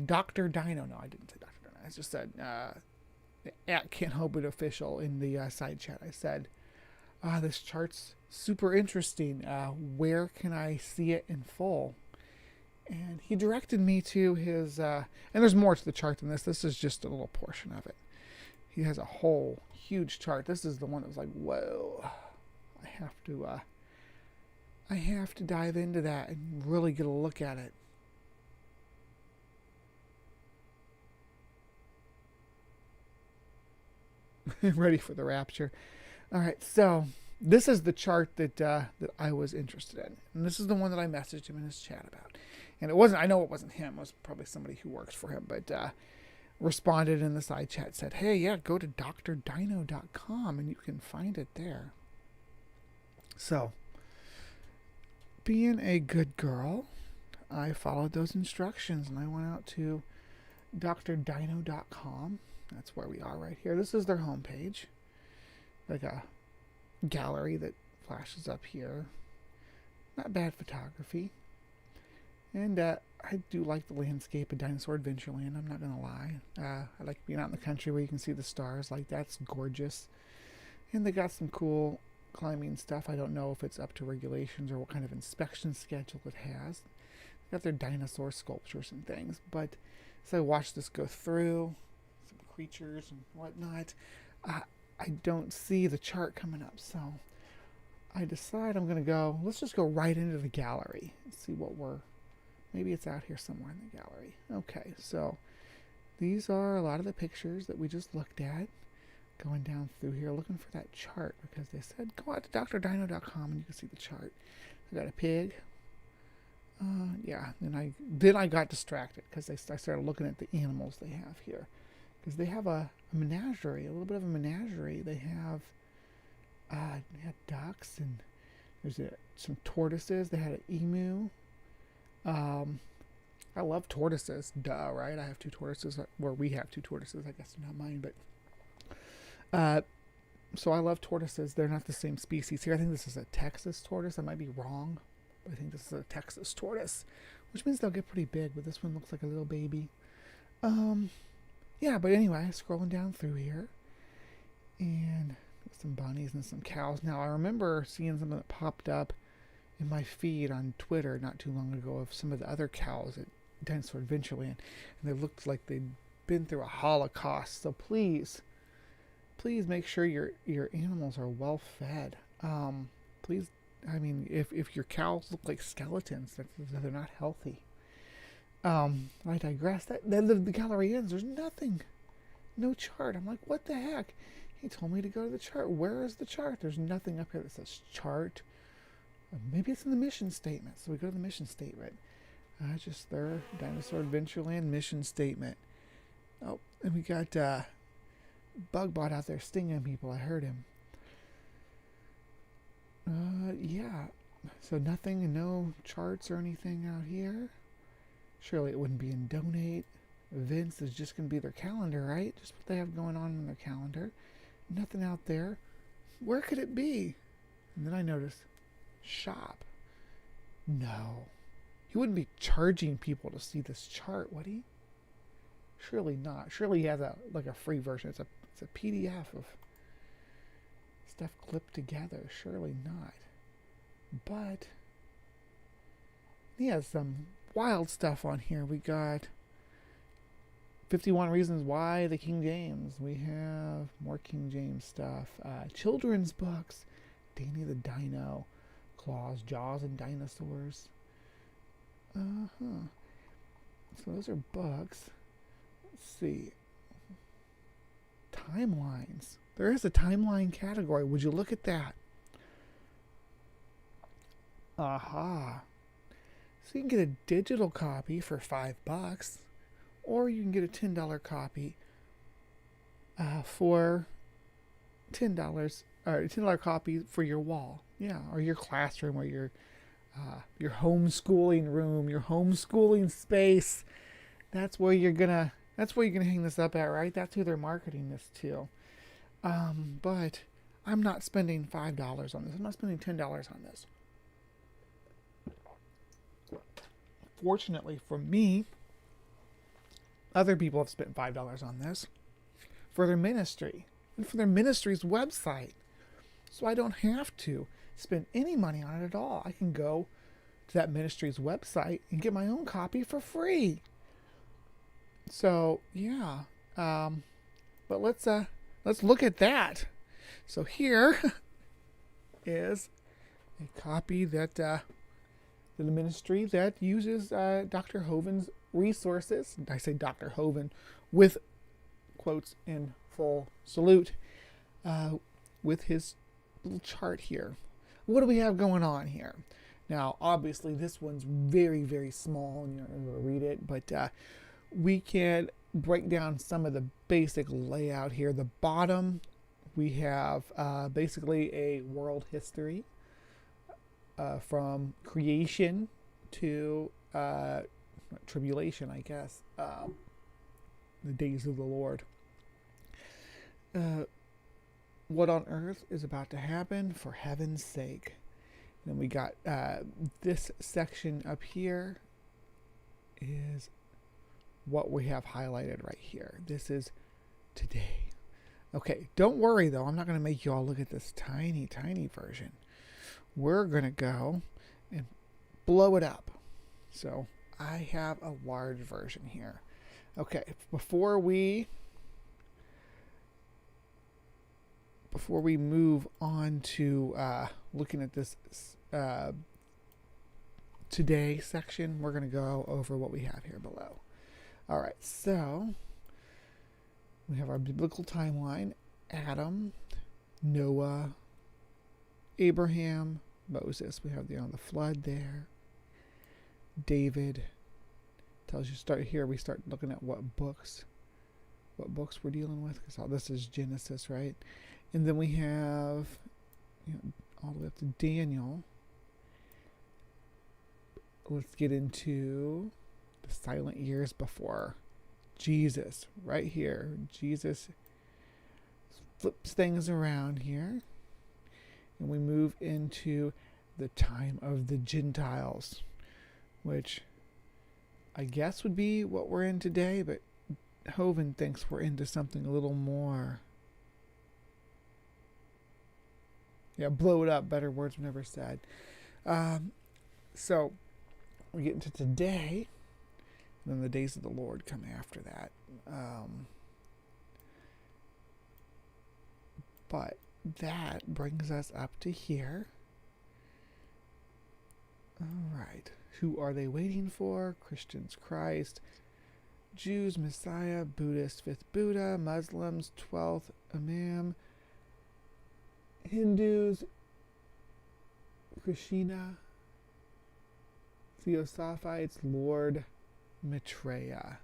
Dr. Dino. No, I didn't say Dr. Dino. I just said at Kent Hovind official in the side chat. I said, this chart's super interesting. Where can I see it in full? And he directed me to his, and there's more to the chart than this. This is just a little portion of it. He has a whole huge chart. This is the one that was like, whoa, I have to dive into that and really get a look at it. Ready for the rapture. All right, so this is the chart that I was interested in, and this is the one that I messaged him in his chat about. And it wasn't, I know it wasn't him, it was probably somebody who works for him, but responded in the side chat, said, hey, yeah, go to drdino.com and you can find it there. So, being a good girl, I followed those instructions and I went out to drdino.com. That's where we are right here. This is their homepage. Like a gallery that flashes up here. Not bad photography. And I do like the landscape of Dinosaur Adventureland, I'm not going to lie. I like being out in the country where you can see the stars. Like, that's gorgeous. And they got some cool climbing stuff. I don't know if it's up to regulations or what kind of inspection schedule it has. They got their dinosaur sculptures and things. But so I watched this go through. Some creatures and whatnot. I don't see the chart coming up, so I decide I'm going to go, let's just go right into the gallery and see what maybe it's out here somewhere in the gallery. Okay, so these are a lot of the pictures that we just looked at. Going down through here looking for that chart, because they said go out to drdino.com and you can see the chart. I got a pig. Yeah, then I got distracted because I started looking at the animals they have here. Because they have a menagerie, a little bit of a menagerie. They have ducks, and there's some tortoises. They had an emu. I love tortoises. Duh, right? I have 2 tortoises. Where we have 2 tortoises. I guess they're not mine, but so I love tortoises. They're not the same species here. I think this is a Texas tortoise. I might be wrong, but I think this is a Texas tortoise, which means they'll get pretty big. But this one looks like a little baby. Yeah, but anyway, scrolling down through here, and some bunnies and some cows. Now, I remember seeing something that popped up in my feed on Twitter not too long ago of some of the other cows at Dinosaur Adventureland, and they looked like they'd been through a Holocaust. So please make sure your animals are well fed. Please, I mean, if your cows look like skeletons, they're not healthy. I digress. Then the gallery ends. There's nothing, no chart. I'm like, what the heck? He told me to go to the chart. Where is the chart? There's nothing up here that says chart. Maybe it's in the mission statement. So we go to the mission statement. Just their Dinosaur Adventureland mission statement. Oh, and we got Bugbot out there stinging people. I heard him. Yeah. So nothing, no charts or anything out here. Surely it wouldn't be in donate. Events is just going to be their calendar, right? Just what they have going on in their calendar. Nothing out there. Where could it be? And then I noticed shop. No. He wouldn't be charging people to see this chart, would he? Surely not. Surely he has a free version. It's a PDF of stuff clipped together. Surely not. But he has some wild stuff on here. We got 51 Reasons Why the King James. We have more King James stuff. Children's books. Danny the Dino. Claws, Jaws, and Dinosaurs. So those are books. Let's see. Timelines. There is a timeline category. Would you look at that? Aha. So you can get a digital copy for $5, or you can get a $10 copy for $10, or a $10 copy for your wall. Yeah, or your classroom, or your homeschooling room, your homeschooling space. That's where you're gonna hang this up at, right? That's who they're marketing this to. But I'm not spending $5 on this. I'm not spending $10 on this. Fortunately for me, other people have spent $5 on this for their ministry and for their ministry's website. So I don't have to spend any money on it at all. I can go to that ministry's website and get my own copy for free. So yeah, but let's look at that. So here is a copy that the ministry that uses Dr. Hoven's resources. I say Dr. Hoven with quotes in full salute, with his little chart here. What do we have going on here? Now, obviously, this one's very, very small, and you're not going to read it, but we can break down some of the basic layout here. The bottom, we have basically a world history from creation to tribulation, I guess, the days of the Lord. What on earth is about to happen for heaven's sake? Then we got this section up here is what we have highlighted right here. This is today. Okay, don't worry though. I'm not going to make you all look at this tiny, tiny version. We're going to go and blow it up. So I have a large version here. Okay, before we move on to looking at this today section, we're going to go over what we have here below. All right, so we have our biblical timeline: Adam, Noah, Abraham, Moses. We have the flood there. David tells you start here. We start looking at what books we're dealing with, because all this is Genesis, right? And then we have all the way up to Daniel. Let's get into the silent years before Jesus, right here. Jesus flips things around here, and we move into the time of the Gentiles, which I guess would be what we're in today, but Hoven thinks we're into something a little more. Yeah, blow it up. Better words were never said. So we get into today, and then the days of the Lord come after that. But that brings us up to here. All right. Who are they waiting for? Christians, Christ. Jews, Messiah. Buddhists, 5th Buddha. Muslims, 12th Imam. Hindus, Krishna. Theosophites, Lord Maitreya.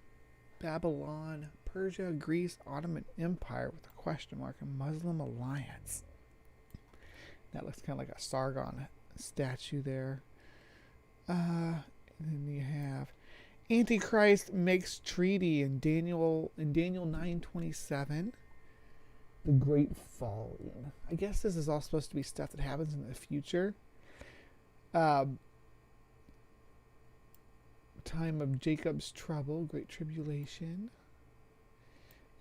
Babylon, Persia, Greece, Ottoman Empire with a question mark, and Muslim Alliance. That looks kind of like a Sargon statue there. And then you have Antichrist makes treaty in Daniel 9:27. The Great Falling. I guess this is all supposed to be stuff that happens in the future. Time of Jacob's trouble, Great Tribulation.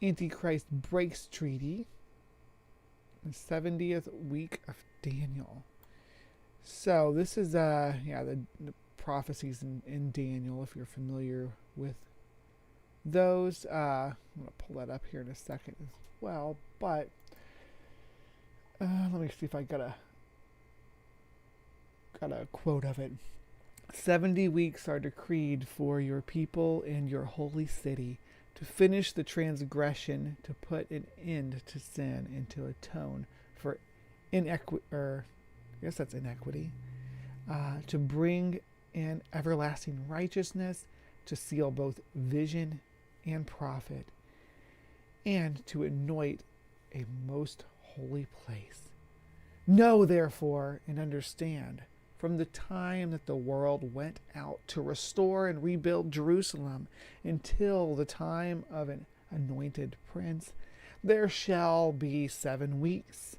Antichrist breaks treaty. The 70th week of Daniel. So this is the prophecies in Daniel, if you're familiar with those. I'm going to pull that up here in a second as well, but let me see if I got a quote of it. 70 weeks are decreed for your people and your holy city, to finish the transgression, to put an end to sin, and to atone for inequity, to bring in everlasting righteousness, to seal both vision and prophet, and to anoint a most holy place. Know therefore and understand, from the time that the world went out to restore and rebuild Jerusalem until the time of an anointed prince, there shall be 7 weeks,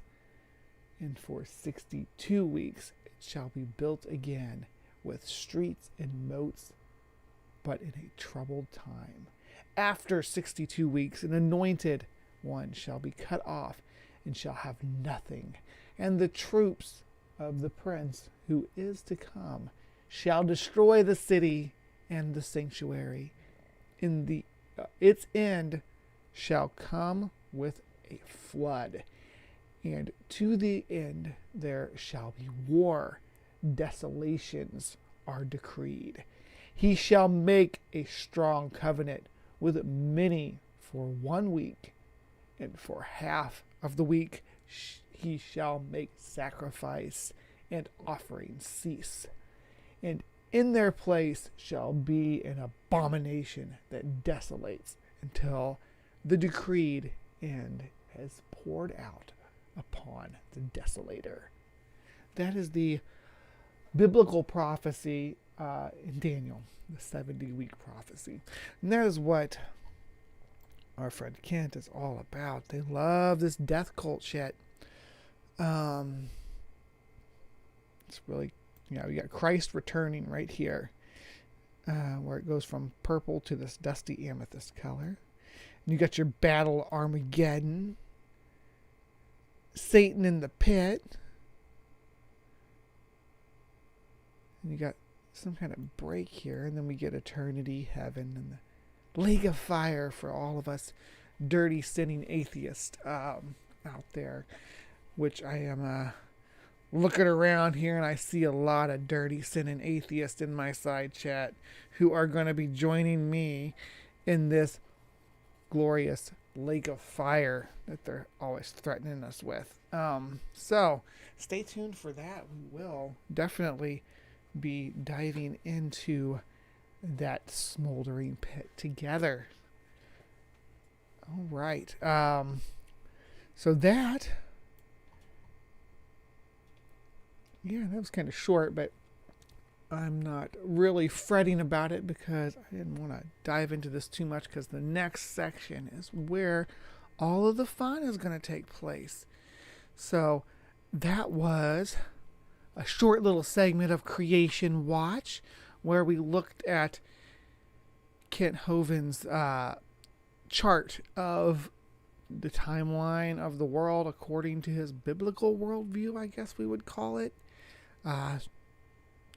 and for 62 weeks it shall be built again with streets and moats, but in a troubled time. After 62 weeks, an anointed one shall be cut off and shall have nothing, and the troops of the prince who is to come shall destroy the city and the sanctuary. Its end shall come with a flood, and to the end there shall be war. Desolations are decreed. He shall make a strong covenant with many for 1 week, and for half of the week he shall make sacrifice and offering cease. And in their place shall be an abomination that desolates until the decreed end has poured out upon the desolator. That is the biblical prophecy in Daniel, the 70-week prophecy. And that is what our friend Kent is all about. They love this death cult shit. It's really, we got Christ returning right here, where it goes from purple to this dusty amethyst color. And you got your battle Armageddon, Satan in the pit, and you got some kind of break here, and then we get eternity, heaven, and the lake of fire for all of us dirty, sinning atheists out there, which I am looking around here, and I see a lot of dirty, sinning atheists in my side chat who are going to be joining me in this glorious lake of fire that they're always threatening us with. So stay tuned for that. We will definitely be diving into that smoldering pit together. All right. So that was kind of short, but I'm not really fretting about it because I didn't want to dive into this too much, because the next section is where all of the fun is going to take place. So that was a short little segment of Creation Watch, where we looked at Kent Hovind's chart of the timeline of the world according to his biblical worldview, I guess we would call it.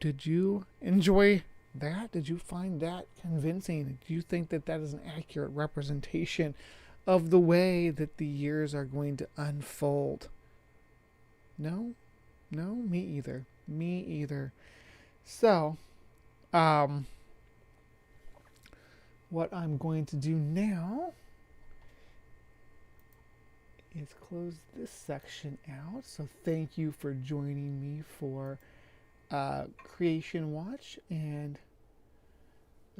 Did you enjoy that? Did you find that convincing? Do you think that that is an accurate representation of the way that the years are going to unfold? No, me either. Me either. So, what I'm going to do now is close this section out. So thank you for joining me for Creation Watch and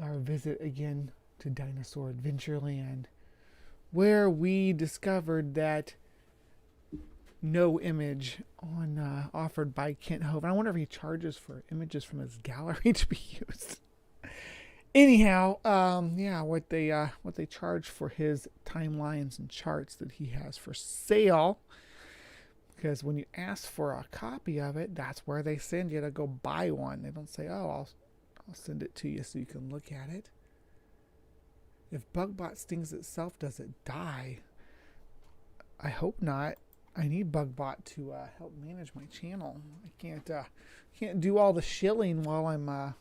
our visit again to Dinosaur Adventureland, where we discovered that no image on offered by Kent Hove. And I wonder if he charges for images from his gallery to be used. Anyhow, what they charge for his timelines and charts that he has for sale. Because when you ask for a copy of it, that's where they send you to go buy one. They don't say, "Oh, I'll send it to you so you can look at it." If Bugbot stings itself, does it die? I hope not. I need Bugbot to help manage my channel. I can't do all the shilling while I'm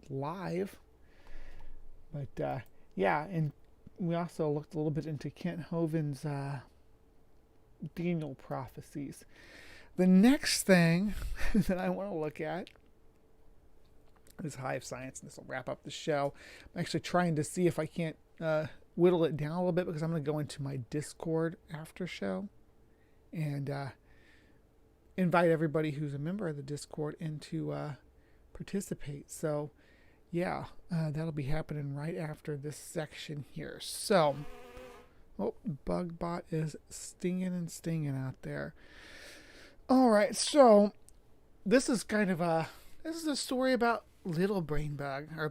live. But yeah, and we also looked a little bit into Kent Hovind's Daniel prophecies. The next thing that I want to look at is Hive Science, and this will wrap up the show. I'm actually trying to see if I can't whittle it down a little bit, because I'm going to go into my Discord after show and invite everybody who's a member of the Discord in to participate. So yeah, that'll be happening right after this section here. So, Bugbot is stinging out there. All right, so this is a story about little brain bug. I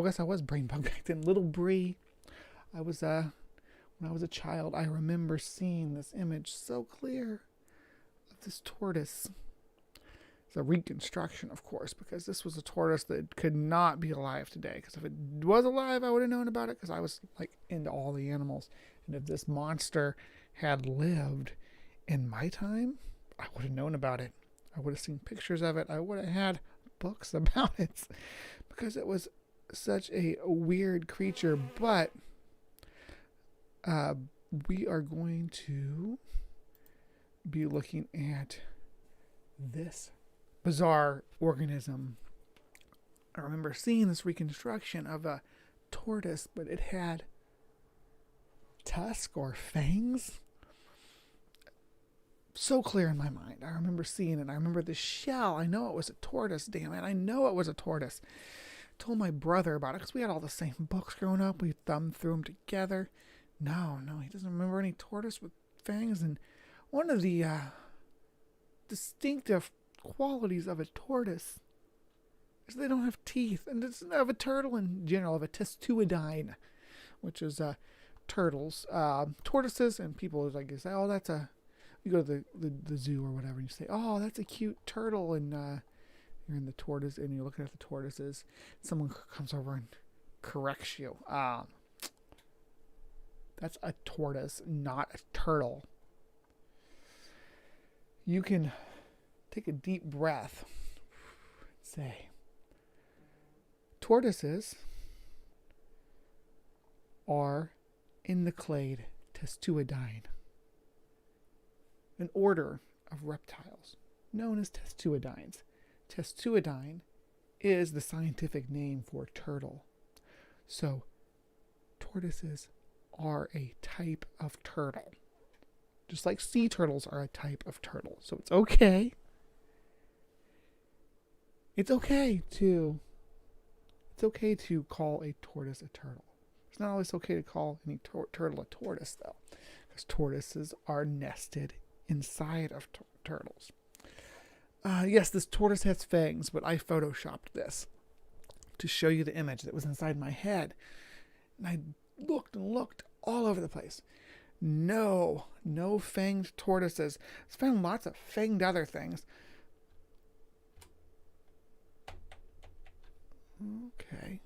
guess I was brain bug back then. Little Bree. When I was a child, I remember seeing this image so clear of this tortoise. It's a reconstruction, of course, because this was a tortoise that could not be alive today. Because if it was alive, I would have known about it, because I was like into all the animals. And if this monster had lived in my time, I would have known about it. I would have seen pictures of it. I would have had books about it, because it was such a weird creature. But we are going to be looking at this bizarre organism. I remember seeing this reconstruction of a tortoise, but it had tusk or fangs. So clear in my mind. I remember seeing it. I remember the shell. I know it was a tortoise, damn it. I know it was a tortoise. I told my brother about it because we had all the same books growing up. We thumbed through them together. No, he doesn't remember any tortoise with fangs. And one of the distinctive qualities of a tortoise is they don't have teeth, and it's of a turtle in general, of a testuidine, which is turtles, tortoises, and people like say, "Oh, that's a." You go to the zoo or whatever, and you say, "Oh, that's a cute turtle," and you're in the tortoise, and you're looking at the tortoises. Someone comes over and corrects you. That's a tortoise, not a turtle. You can take a deep breath and say, tortoises are in the clade testuidine, an order of reptiles known as testuidines. Testuidine is the scientific name for turtle. So, tortoises are a type of turtle. Just like sea turtles are a type of turtle. So it's okay. It's okay to call a tortoise a turtle. It's not always okay to call any turtle a tortoise, though, because tortoises are nested inside of turtles. Yes, this tortoise has fangs, but I photoshopped this to show you the image that was inside my head. And I looked and looked all over the place. No fanged tortoises. I found lots of fanged other things. Okay.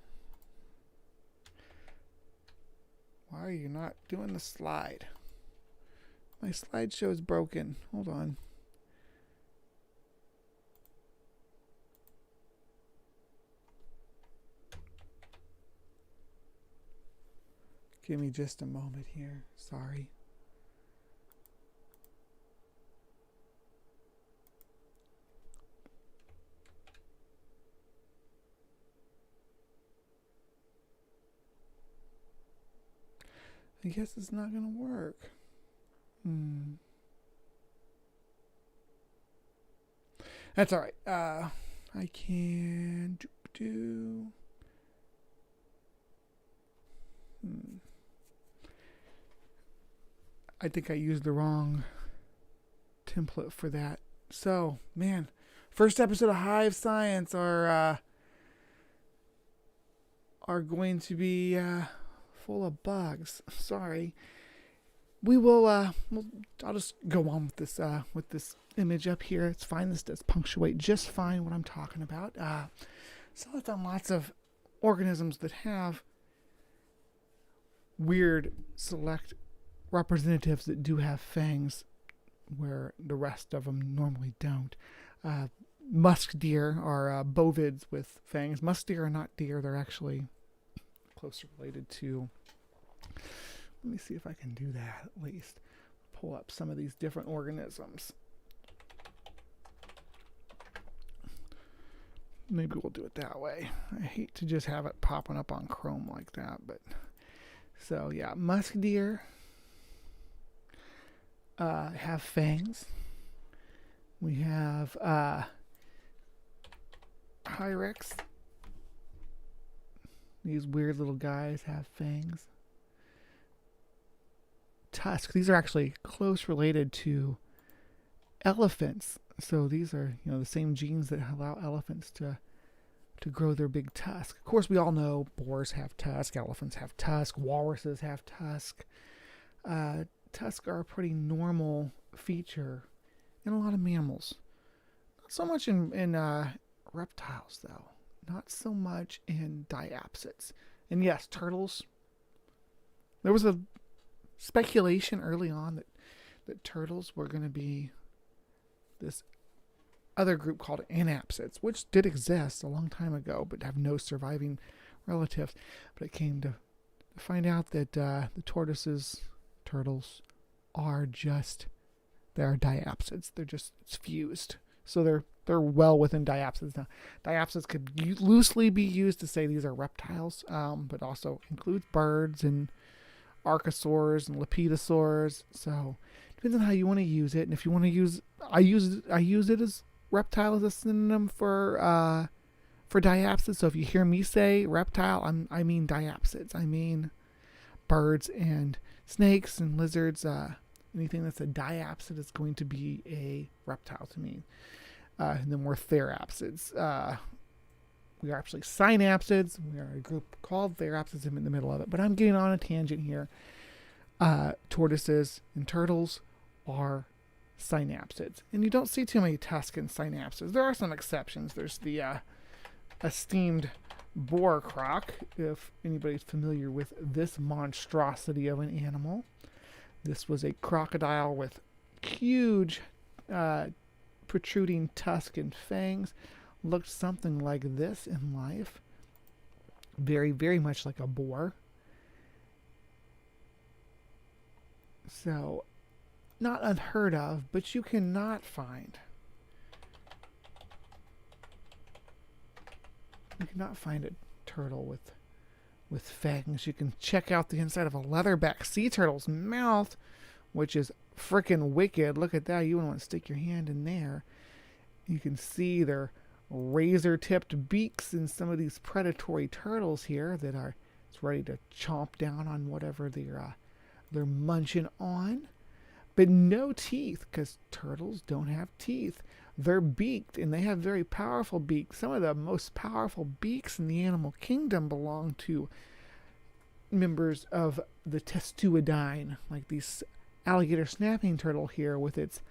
Why are you not doing the slide? My slideshow is broken. Hold on. Give me just a moment here. Sorry. I guess it's not going to work. That's all right. I can do. I think I used the wrong template for that. So, man, first episode of Hive Science are going to be full of bugs. Sorry. We will. I'll just go on with this image up here. It's fine. This does punctuate just fine what I'm talking about. So I've done lots of organisms that have weird select representatives that do have fangs where the rest of them normally don't. Musk deer are bovids with fangs. Musk deer are not deer. They're actually closely related to... Let me see if I can do that at least. Pull up some of these different organisms. Maybe we'll do it that way. I hate to just have it popping up on Chrome like that, but... So, yeah, musk deer have fangs. We have hyrax. These weird little guys have fangs. Tusk. These are actually close related to elephants. So these are, the same genes that allow elephants to grow their big tusk. Of course, we all know boars have tusk, elephants have tusk, walruses have tusk. Tusk are a pretty normal feature in a lot of mammals. Not so much in reptiles, though. Not so much in diapsids. And yes, turtles. There was a speculation early on that turtles were going to be this other group called anapsids, which did exist a long time ago, but have no surviving relatives. But it came to find out that the turtles are diapsids. They're just fused. So they're well within diapsids now. Diapsids could loosely be used to say these are reptiles, but also includes birds and archosaurs and lepidosaurs. So depends on how you want to use it. And if you want to use, I use it as reptile as a synonym for diapsids. So if you hear me say reptile, I mean diapsids. I mean birds and snakes and lizards. Anything that's a diapsid is going to be a reptile to me. And then we're therapsids. We are actually synapsids. We are a group called therapsids in the middle of it. But I'm getting on a tangent here. Tortoises and turtles are synapsids. And you don't see too many Tuscan synapsids. There are some exceptions. There's the esteemed boar croc, if anybody's familiar with this monstrosity of an animal. This was a crocodile with huge protruding tusk and fangs. Looked something like this in life. Very, very much like a boar. So, not unheard of, but you cannot find. You cannot find a turtle with fangs. You can check out the inside of a leatherback sea turtle's mouth, which is frickin' wicked. Look at that. You wouldn't want to stick your hand in there. You can see their razor-tipped beaks in some of these predatory turtles here that are ready to chomp down on whatever they're munching on. But no teeth, because turtles don't have teeth. They're beaked, and they have very powerful beaks. Some of the most powerful beaks in the animal kingdom belong to members of the testuodine, like these alligator snapping turtle here with its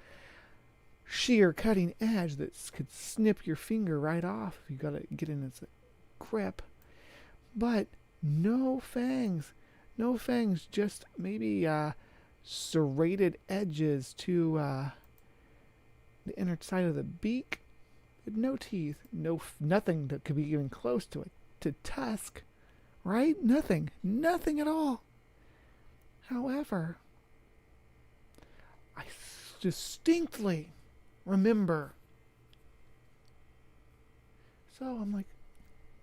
sheer cutting edge that could snip your finger right off if you got to get in its grip. But no fangs. No fangs, just maybe serrated edges to the inner side of the beak. But no teeth. Nothing that could be even close to it. To tusk. Right? Nothing. Nothing at all. However, I distinctly remember. So I'm like,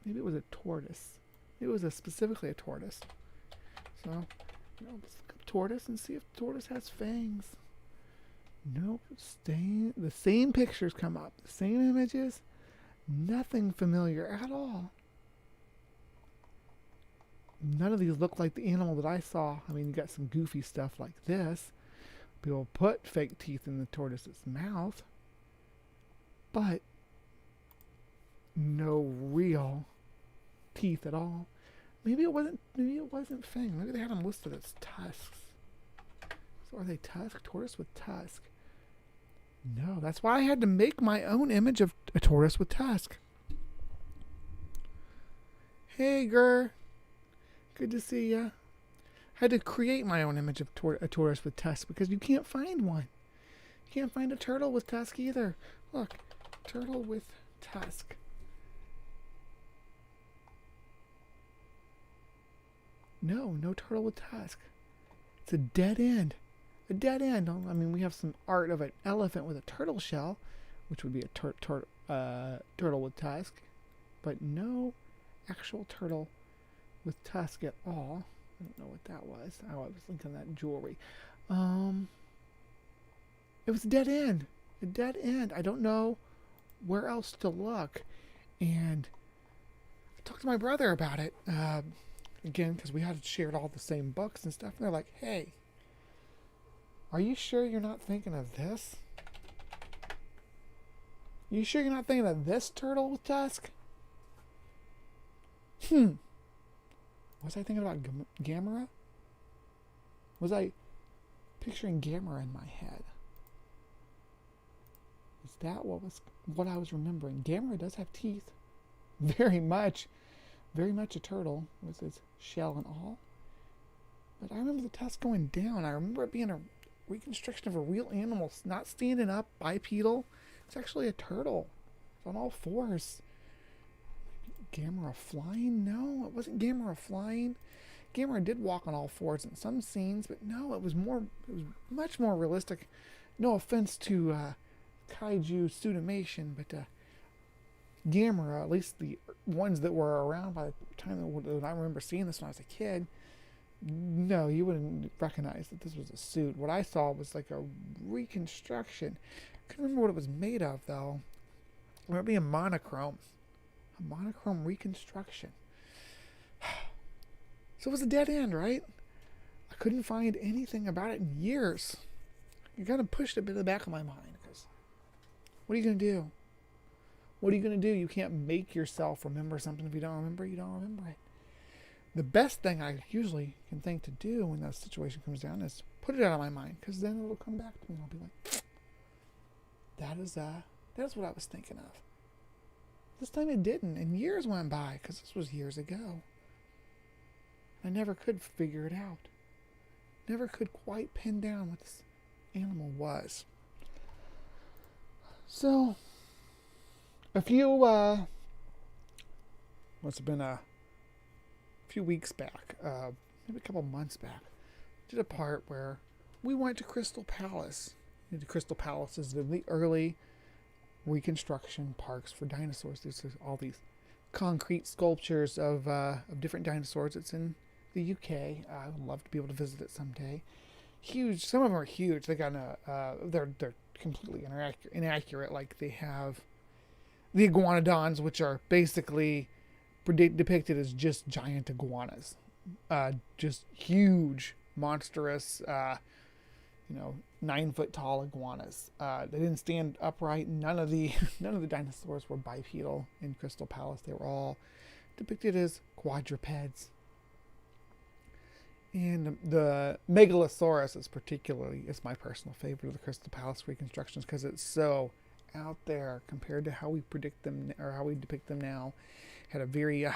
maybe it was a tortoise. It was specifically a tortoise. So, let's look up tortoise and see if tortoise has fangs. Nope. The same pictures come up. The same images. Nothing familiar at all. None of these look like the animal that I saw. I mean, you got some goofy stuff like this. People put fake teeth in the tortoise's mouth. But no real teeth at all. Maybe it wasn't fang. Maybe they had them listed as tusks. So are they tusk? Tortoise with tusk. No, that's why I had to make my own image of a tortoise with tusk. Hey, Gur. Good to see ya. I had to create my own image of a tortoise with tusk because you can't find one. You can't find a turtle with tusk either. Look, turtle with tusk. No turtle with tusk. It's a dead end. A dead end. I mean, we have some art of an elephant with a turtle shell, which would be a turtle with tusk, but no actual turtle with tusk at all. I don't know what that was. Oh, I was thinking that jewelry. It was a dead end. A dead end. I don't know where else to look. And I talked to my brother about it. Again, because we had shared all the same books and stuff. And they're like, hey, are you sure you're not thinking of this? You sure you're not thinking of this turtle with tusk? Was I thinking about Gamera? Was I picturing Gamera in my head? Is that what I was remembering? Gamera does have teeth. Very much a turtle with its shell and all. But I remember the tusk going down. I remember it being a reconstruction of a real animal, not standing up, bipedal. It's actually a turtle. It's on all fours. Gamera flying? No, it wasn't Gamera flying. Gamera did walk on all fours in some scenes, but no, it was much more realistic. No offense to kaiju pseudoscience, but Gamera, at least the ones that were around by the time that I remember seeing this when I was a kid, no, you wouldn't recognize that this was a suit. What I saw was like a reconstruction. I couldn't remember what it was made of, though. It might be a monochrome. A monochrome reconstruction. So it was a dead end, right? I couldn't find anything about it in years. You kind of pushed it a bit in the back of my mind, because what are you going to do? What are you going to do? You can't make yourself remember something. If you don't remember it, you don't remember it. The best thing I usually can think to do when that situation comes down is put it out of my mind, because then it'll come back to me and I'll be like, that's what I was thinking of. This time it didn't, and years went by, because this was years ago. I never could figure it out. Never could quite pin down what this animal was. So, a few, must have been a few weeks back, maybe a couple months back, did a part where we went to Crystal Palace. The Crystal Palace is the early reconstruction parks for dinosaurs. There's all these concrete sculptures of different dinosaurs. It's in the UK. I would love to be able to visit it someday. Huge. Some of them are huge. They got they're completely inaccurate. Like they have the iguanodons, which are basically depicted as just giant iguanas, just huge, monstrous, 9-foot tall iguanas. They didn't stand upright. None of the dinosaurs were bipedal in Crystal Palace. They were all depicted as quadrupeds. And the Megalosaurus is my personal favorite of the Crystal Palace reconstructions, because it's so out there compared to how we predict them or how we depict them now. Had a very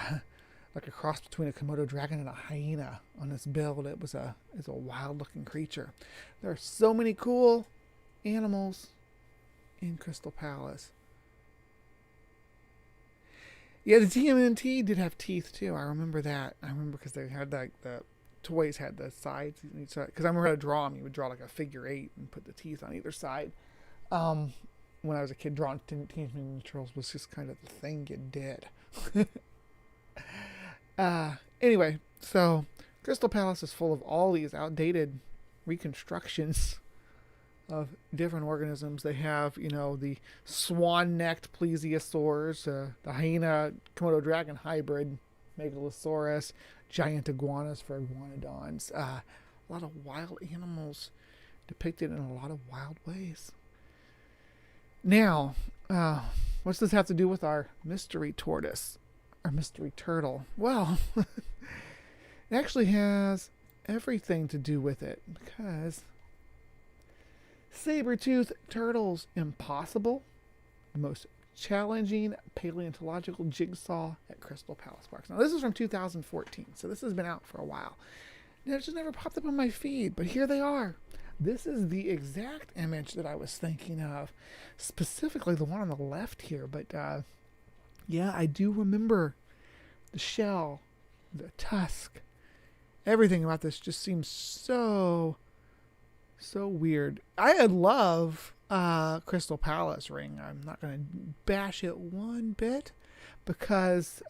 like a cross between a Komodo dragon and a hyena on this build. It's a wild looking creature. There are so many cool animals in Crystal Palace. Yeah, the TMNT did have teeth too. I remember that. I remember because they had like the toys had the sides on each side. Because I remember how to draw them. You would draw like a figure 8 and put the teeth on either side. When I was a kid, drawing Teenage Mutant Ninja Turtles was just kind of the thing you did. Anyway, so Crystal Palace is full of all these outdated reconstructions of different organisms. They have, the swan-necked plesiosaurs, the hyena Komodo dragon hybrid Megalosaurus, giant iguanas for iguanodons. A lot of wild animals depicted in a lot of wild ways. Now, what's this have to do with our mystery tortoise, our mystery turtle? Well, it actually has everything to do with it, because saber-toothed turtles impossible, the most challenging paleontological jigsaw at Crystal Palace Parks. Now, this is from 2014, so this has been out for a while. And it just never popped up on my feed, but here they are. This is the exact image that I was thinking of, specifically the one on the left here. But yeah, I do remember the shell, the tusk, everything about this just seems so weird. I love Crystal Palace ring. I'm not going to bash it one bit, because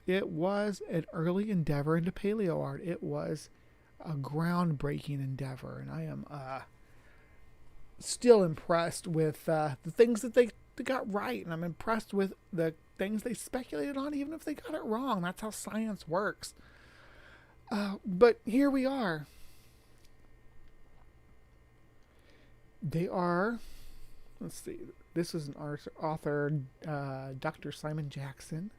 it was an early endeavor into paleo art. It was a groundbreaking endeavor, and I am still impressed with the things that they got right, and I'm impressed with the things they speculated on, even if they got it wrong. That's how science works. But here we are. They are, let's see, this is an author, Dr. Simon Jackson.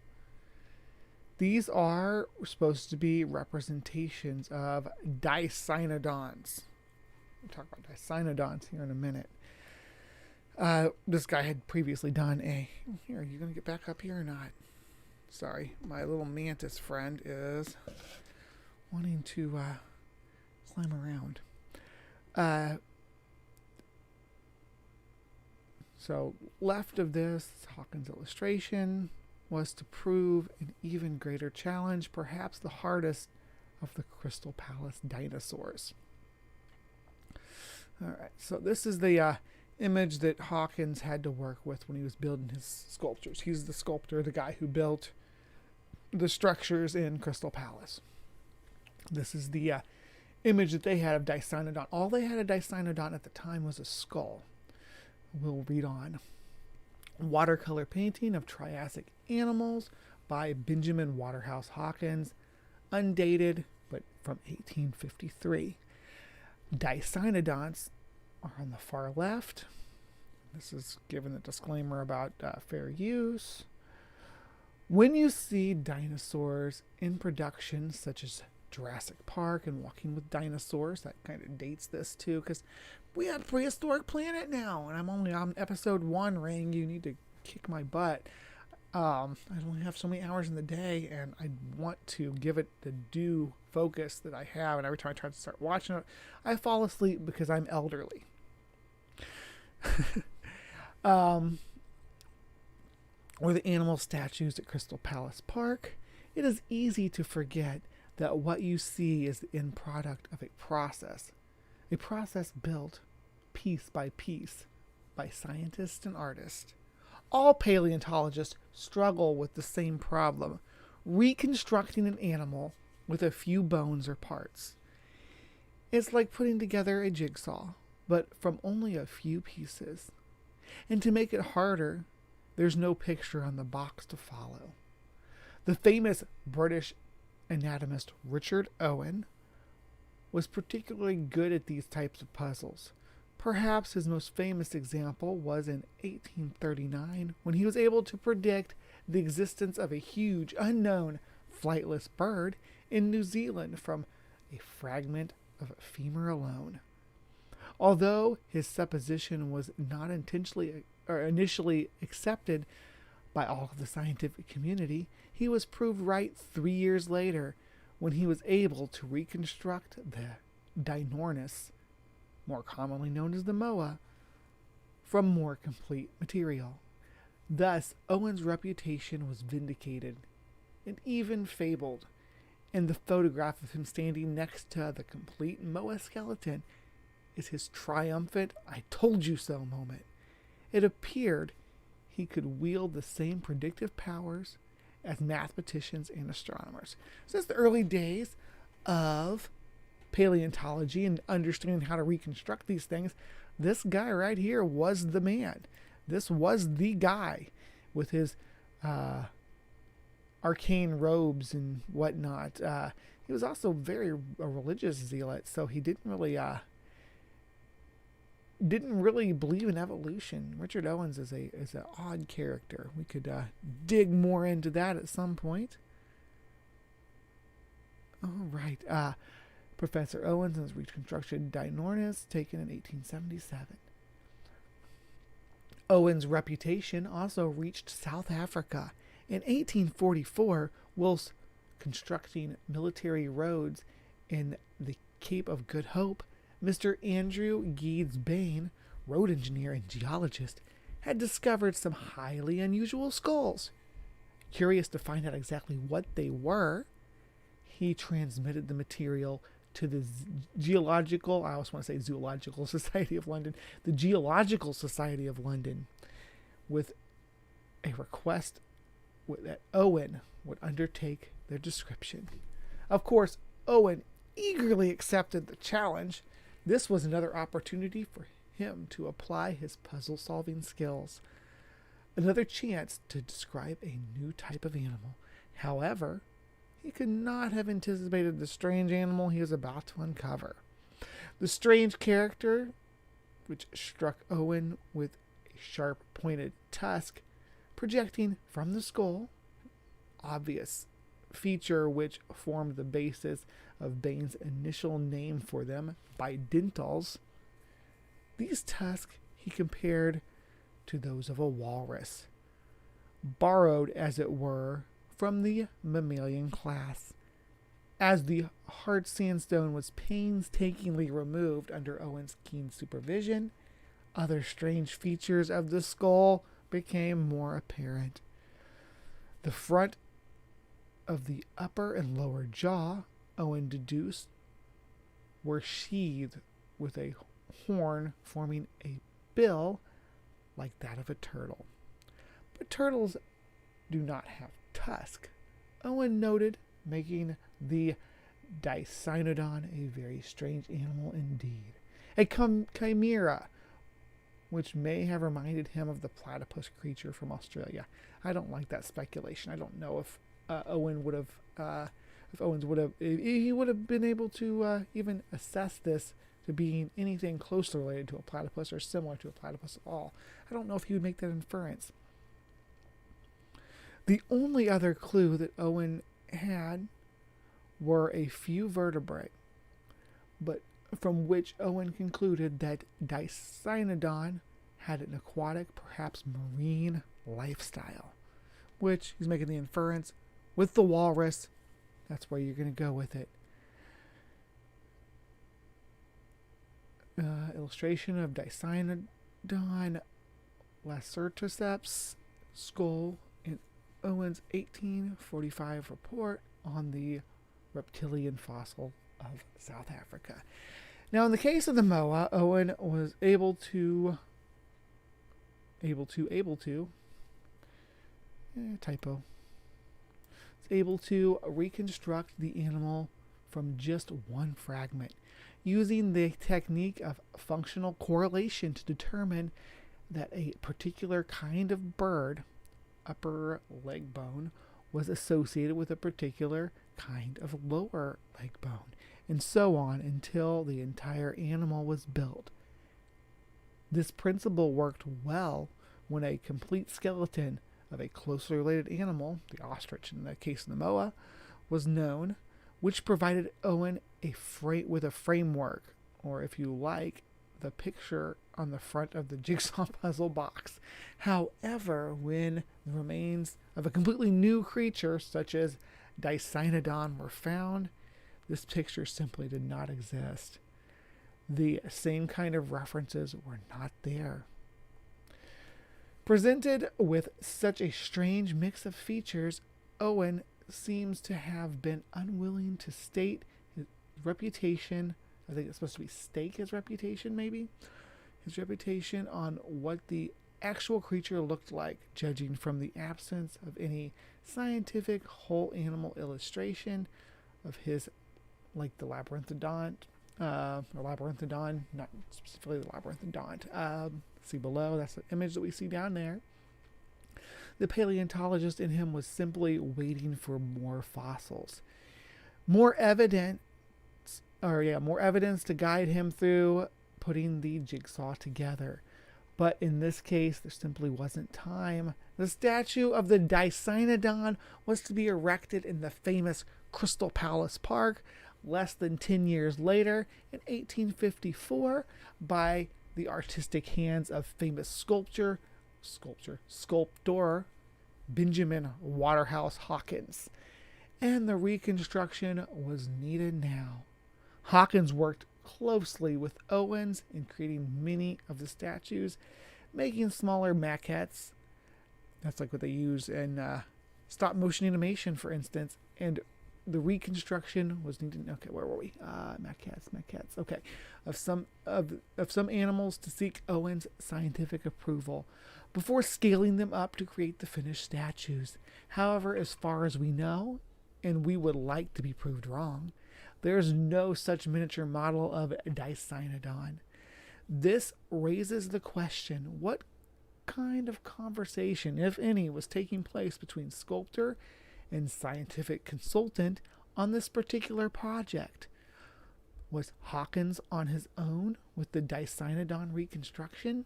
These are supposed to be representations of dicynodons. We'll talk about dicynodons here in a minute. This guy had previously done here, are you going to get back up here or not? Sorry, my little mantis friend is wanting to climb around. So left of this, Hawkins' illustration was to prove an even greater challenge, perhaps the hardest of the Crystal Palace dinosaurs. All right, so this is the image that Hawkins had to work with when he was building his sculptures. He's the sculptor, the guy who built the structures in Crystal Palace. This is the image that they had of Dicynodon. All they had of Dicynodon at the time was a skull. We'll read on. Watercolor painting of Triassic animals by Benjamin Waterhouse Hawkins, undated, but from 1853. Dicynodonts are on the far left. This is given a disclaimer about fair use. When you see dinosaurs in production, such as Jurassic Park and Walking with Dinosaurs, that kind of dates this too, because we have Prehistoric Planet now, and I'm only on episode 1, Ring. You need to kick my butt. I only have so many hours in the day, and I want to give it the due focus that I have, and every time I try to start watching it, I fall asleep because I'm elderly. Or the animal statues at Crystal Palace Park. It is easy to forget that what you see is the end product of a process built piece by piece by scientists and artists. All paleontologists struggle with the same problem, reconstructing an animal with a few bones or parts. It's like putting together a jigsaw, but from only a few pieces. And to make it harder, there's no picture on the box to follow. The famous British anatomist Richard Owen was particularly good at these types of puzzles. Perhaps his most famous example was in 1839, when he was able to predict the existence of a huge, unknown, flightless bird in New Zealand from a fragment of a femur alone. Although his supposition was not initially accepted by all of the scientific community, he was proved right 3 years later when he was able to reconstruct the Dinornis, more commonly known as the moa, from more complete material. Thus, Owen's reputation was vindicated and even fabled, And the photograph of him standing next to the complete Moa skeleton is his triumphant "I told you so" moment. It appeared he could wield the same predictive powers as mathematicians and astronomers. Since the early days of paleontology and understanding how to reconstruct these things, this guy right here was the man. This was the guy with his arcane robes and whatnot. He was also very a religious zealot, so he didn't really believe in evolution. Richard Owens is an odd character. We could dig more into that at some point. All right. Professor Owens and his reconstruction Dinornis, taken in 1877. Owens' reputation also reached South Africa. In 1844, whilst constructing military roads in the Cape of Good Hope, Mr. Andrew Geeds Bain, road engineer and geologist, had discovered some highly unusual skulls. Curious to find out exactly what they were, he transmitted the material to the Zoological Society of London, the Geological Society of London, with a request that Owen would undertake their description. Of course, Owen eagerly accepted the challenge. This was another opportunity for him to apply his puzzle-solving skills. Another chance to describe a new type of animal. However, he could not have anticipated the strange animal he was about to uncover. The strange character, which struck Owen with a sharp pointed tusk projecting from the skull, obvious feature which formed the basis of Bain's initial name for them, bidentals. These tusks he compared to those of a walrus, borrowed, as it were, from the mammalian class. As the hard sandstone was painstakingly removed under Owen's keen supervision, other strange features of the skull became more apparent. The front of the upper and lower jaw, Owen deduced, were sheathed with a horn forming a bill like that of a turtle. But turtles do not have tusk, Owen noted, making the Dicynodon a very strange animal indeed. A chimera, which may have reminded him of the platypus creature from Australia. I don't like that speculation. I don't know if Owens would have been able to even assess this to being anything closely related to a platypus or similar to a platypus at all. I don't know if he would make that inference. The only other clue that Owen had were a few vertebrae, but from which Owen concluded that Dicynodon had an aquatic, perhaps marine lifestyle, which he's making the inference with the walrus. That's where you're going to go with it. Illustration of Dicynodon lacertoceps skull in Owen's 1845 report on the reptilian fossil of South Africa. Now, in the case of the Moa, Owen was able to reconstruct the animal from just one fragment, using the technique of functional correlation to determine that a particular kind of bird, upper leg bone, was associated with a particular kind of lower leg bone, and so on until the entire animal was built. This principle worked well when a complete skeleton of a closely related animal, the ostrich in the case of the Moa, was known, which provided Owen with a framework, or if you like, the picture on the front of the jigsaw puzzle box. However, when the remains of a completely new creature, such as Dicynodon, were found, this picture simply did not exist. The same kind of references were not there. Presented with such a strange mix of features, Owen seems to have been unwilling to state his reputation. I think it's supposed to be stake his reputation, maybe? His reputation on what the actual creature looked like, judging from the absence of any scientific whole animal illustration of his, like the labyrinthodont, not specifically the labyrinthodont. See below, that's the image that we see down there. The paleontologist in him was simply waiting for more fossils. More evidence to guide him through putting the jigsaw together. But in this case, there simply wasn't time. The statue of the Dicynodon was to be erected in the famous Crystal Palace Park less than 10 years later, in 1854, by the artistic hands of famous sculptor Benjamin Waterhouse Hawkins. And the reconstruction was needed now. Hawkins worked closely with Owens in creating many of the statues, making smaller maquettes. That's like what they use in stop motion animation, for instance. And the reconstruction was needed. Okay, where were we? Maquettes. Okay, of some animals to seek Owens' scientific approval before scaling them up to create the finished statues. However, as far as we know, and we would like to be proved wrong, there is no such miniature model of Dicynodon. This raises the question: what kind of conversation, if any, was taking place between sculptor and scientific consultant on this particular project? Was Hawkins on his own with the Dicynodon reconstruction?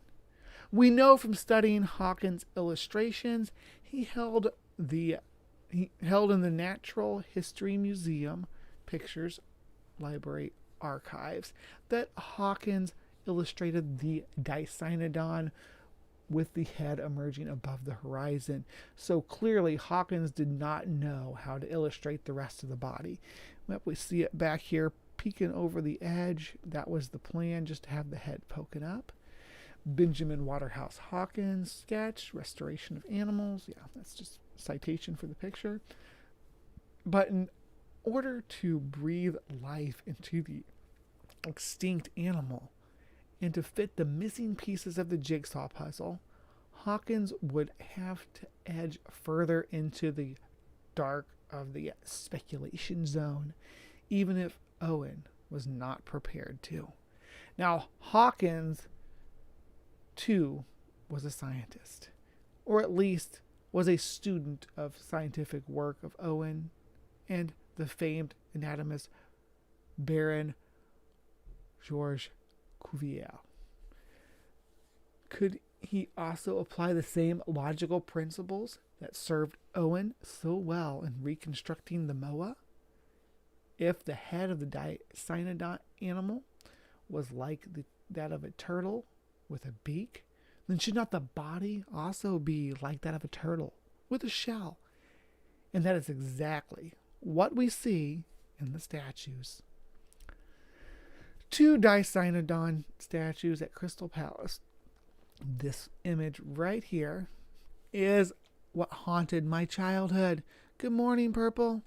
We know from studying Hawkins' illustrations he held in the Natural History Museum Pictures Library archives that Hawkins illustrated the Dicynodon with the head emerging above the horizon. So clearly Hawkins did not know how to illustrate the rest of the body. Well, we see it back here peeking over the edge. That was the plan, just to have the head poking up. Benjamin Waterhouse Hawkins sketch, restoration of animals. Yeah, that's just citation for the picture. But in order to breathe life into the extinct animal and to fit the missing pieces of the jigsaw puzzle, Hawkins would have to edge further into the dark of the speculation zone, even if Owen was not prepared to. Now, Hawkins, too, was a scientist, or at least was a student of scientific work of Owen and the famed anatomist Baron Georges Cuvier. Could he also apply the same logical principles that served Owen so well in reconstructing the Moa? If the head of the Dicynodon animal was like that of a turtle with a beak, then should not the body also be like that of a turtle with a shell? And that is exactly what we see in the statues. 2 Dicynodon statues at Crystal Palace. This image right here is what haunted my childhood. Good morning, Purple.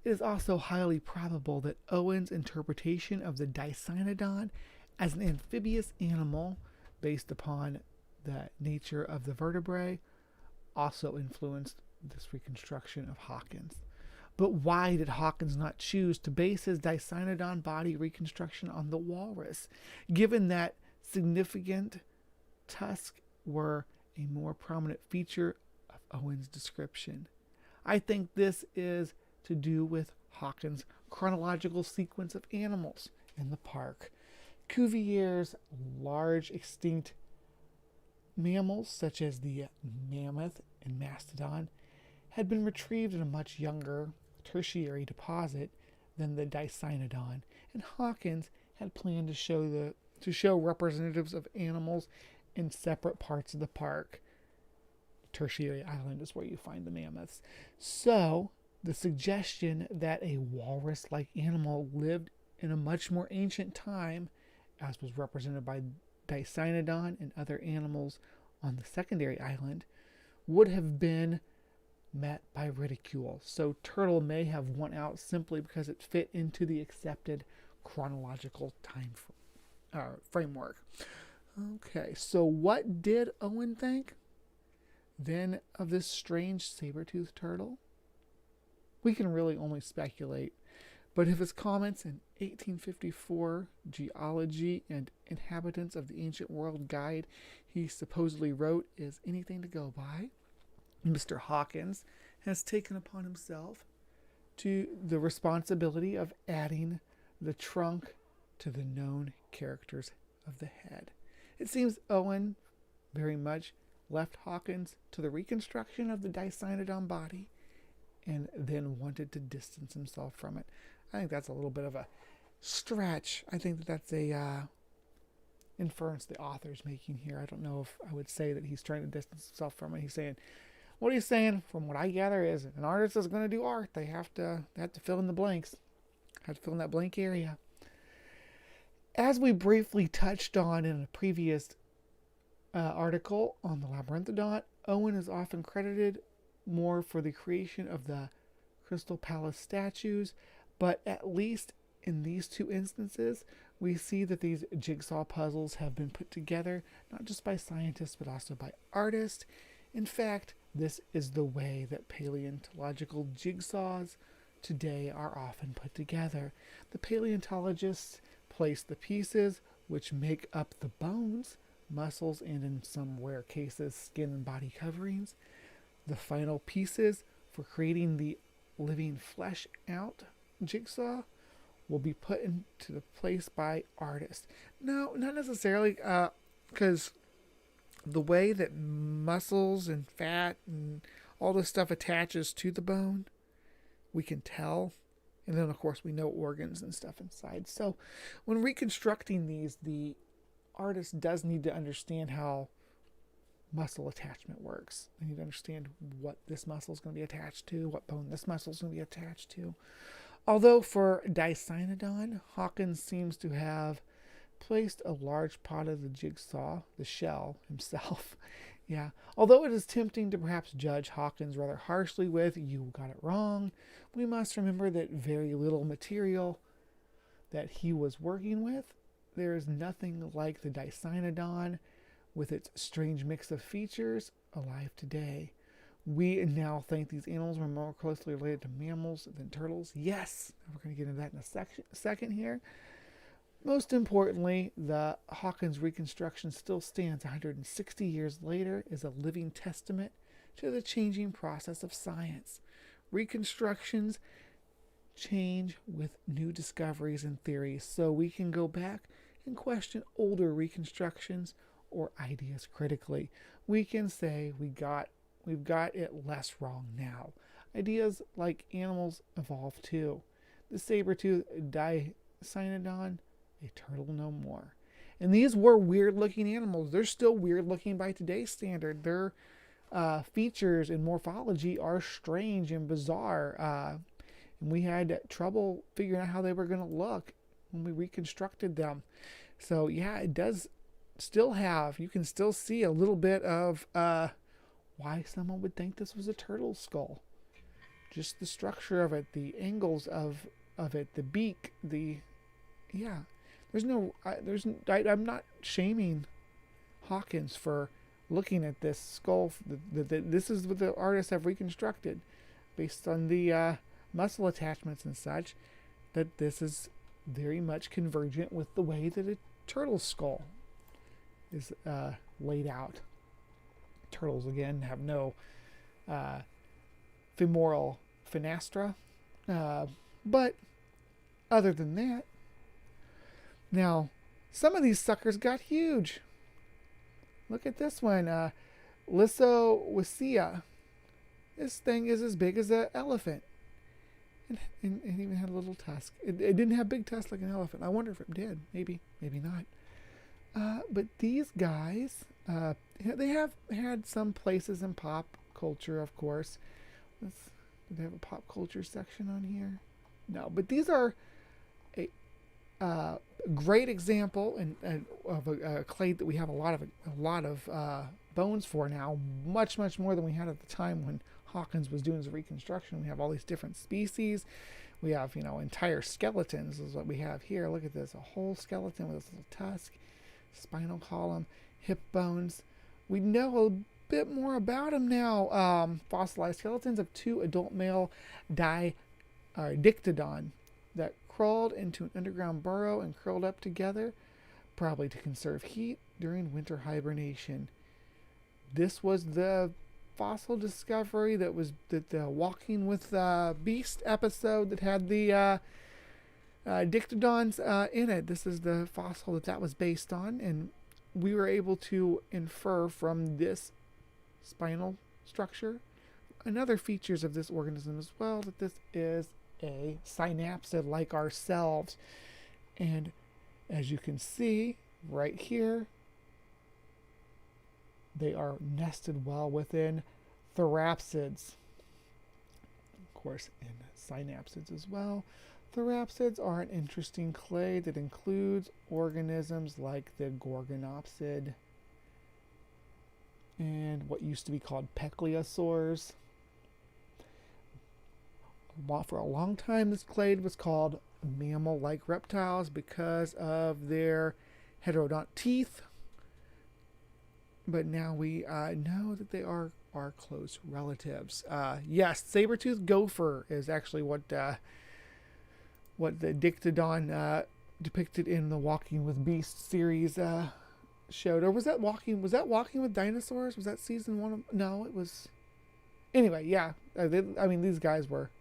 It is also highly probable that Owen's interpretation of the Dicynodon as an amphibious animal, based upon the nature of the vertebrae, also influenced this reconstruction of Hawkins. But why did Hawkins not choose to base his Dicynodon body reconstruction on the walrus, given that significant tusks were a more prominent feature of Owen's description? I think this is to do with Hawkins' chronological sequence of animals in the park. Cuvier's large extinct mammals, such as the mammoth and mastodon, had been retrieved in a much younger tertiary deposit than the Dicynodon, and Hawkins had planned to show representatives of animals in separate parts of the park. Tertiary island is where you find the mammoths. So the suggestion that a walrus-like animal lived in a much more ancient time, as was represented by Dicynodon and other animals on the secondary island would have been met by ridicule. So turtle may have won out simply because it fit into the accepted chronological time framework. Okay, so what did Owen think then of this strange saber-toothed turtle? We can really only speculate, but if his comments in 1854 Geology and Inhabitants of the Ancient World guide he supposedly wrote is anything to go by, Mr. Hawkins has taken upon himself to the responsibility of adding the trunk to the known characters of the head. It seems Owen very much left Hawkins to the reconstruction of the Dicynodon body and then wanted to distance himself from it. I think that's a little bit of a stretch. I think that's a inference the author's making here. I don't know if I would say that he's trying to distance himself from it. He's saying, what he's saying, from what I gather, is an artist is going to do art. They have to fill in the blanks. Have to fill in that blank area. As we briefly touched on in a previous article on the Labyrinthodont, Owen is often credited more for the creation of the Crystal Palace statues, but at least in these two instances, we see that these jigsaw puzzles have been put together not just by scientists but also by artists. In fact, this is the way that paleontological jigsaws today are often put together. The paleontologists place the pieces which make up the bones, muscles, and in some rare cases, skin and body coverings. The final pieces for creating the living flesh out jigsaw will be put into the place by artists. No, not necessarily, because the way that muscles and fat and all this stuff attaches to the bone, we can tell. And then, of course, we know organs and stuff inside. So when reconstructing these, the artist does need to understand how muscle attachment works. They need to understand what this muscle is going to be attached to, what bone this muscle is going to be attached to. Although for Dicynodon, Hawkins seems to have placed a large part of the jigsaw, the shell himself. Yeah. Although it is tempting to perhaps judge Hawkins rather harshly with, you got it wrong, we must remember that very little material that he was working with. There is nothing like the Dicynodon with its strange mix of features alive today. We now think these animals were more closely related to mammals than turtles. Yes, we're going to get into that in a second here. Most importantly, the Hawkins reconstruction still stands 160 years later as a living testament to the changing process of science. Reconstructions change with new discoveries and theories, so we can go back and question older reconstructions or ideas critically. We can say we've got it less wrong now. Ideas like animals evolve too. The saber-toothed Dicynodon, a turtle no more. And these were weird-looking animals. They're still weird-looking by today's standard. Their features and morphology are strange and bizarre. And we had trouble figuring out how they were going to look when we reconstructed them. So yeah, it does still have, you can still see a little bit of why someone would think this was a turtle skull. Just the structure of it, the angles of it, the beak, I'm not shaming Hawkins for looking at this skull. This is what the artists have reconstructed based on the muscle attachments and such, that this is very much convergent with the way that a turtle skull is laid out. Turtles, again, have no femoral fenestra, but other than that, now some of these suckers got huge. Look at this one, Lysowicea. This thing is as big as an elephant, and even had a little tusk. It didn't have big tusks like an elephant. I wonder if it did. Maybe not. But these guys, they have had some places in pop culture, of course. Do they have a pop culture section on here? No, but these are a great example of a clade that we have a lot of bones for now, much more than we had at the time when Hawkins was doing his reconstruction. We have all these different species. We have, you know, entire skeletons is what we have here. Look at this, a whole skeleton with this little tusk, spinal column, hip bones. We know a bit more about them now. Fossilized skeletons of 2 adult male dictodon that crawled into an underground burrow and curled up together, probably to conserve heat during winter hibernation. This was the fossil discovery that was the Walking with Beast episode that had the dictodons in it. This is the fossil that was based on, and we were able to infer from this spinal structure and other features of this organism as well that this is a synapsid like ourselves. And as you can see right here, they are nested well within therapsids. Of course, in synapsids as well. Therapsids are an interesting clade that includes organisms like the gorgonopsid and what used to be called plesiosaurs. For a long time, this clade was called mammal-like reptiles because of their heterodont teeth. But now we know that they are close relatives. Yes, saber-toothed gopher is actually what the Dictodon depicted in the Walking with Beasts series showed. Or was that Walking with Dinosaurs? Was that season 1? No, it was. Anyway, yeah. These guys were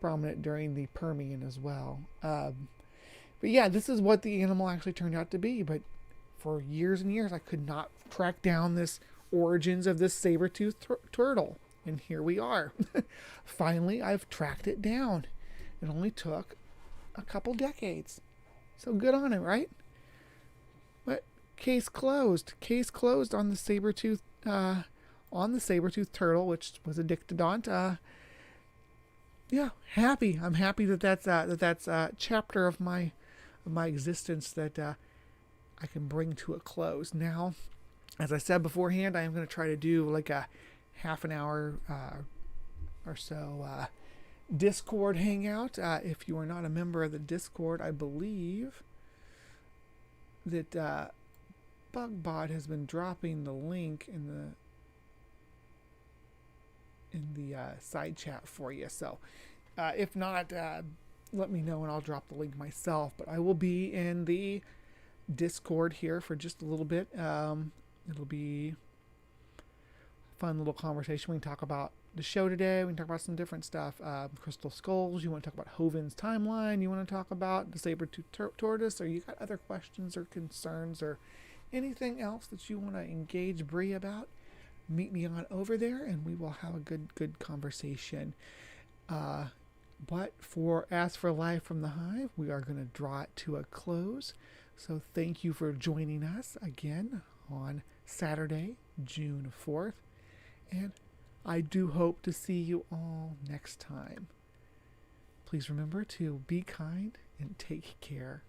prominent during the Permian as well. But yeah, this is what the animal actually turned out to be. But for years and years, I could not track down this origins of this saber-toothed turtle. And here we are. Finally, I've tracked it down. It only took a couple decades. So good on it, right? But case closed. Case closed on the saber-toothed turtle, which was a dictodont. Yeah, happy. I'm happy that's a chapter of my existence that I can bring to a close. Now, as I said beforehand, I am going to try to do like a half an hour or so Discord hangout. If you are not a member of the Discord, I believe that BugBot has been dropping the link in the side chat for you. So if not, let me know and I'll drop the link myself. But I will be in the Discord here for just a little bit. It'll be a fun little conversation. We can talk about the show today. We can talk about some different stuff. Crystal skulls. You want to talk about Hovine's timeline. You want to talk about the saber-toothed tortoise, or you got other questions or concerns or anything else that you want to engage Bree about. Meet me on over there and we will have a good conversation. But as for Live from the Hive, we are going to draw it to a close. So thank you for joining us again on Saturday, June 4th. And I do hope to see you all next time. Please remember to be kind and take care.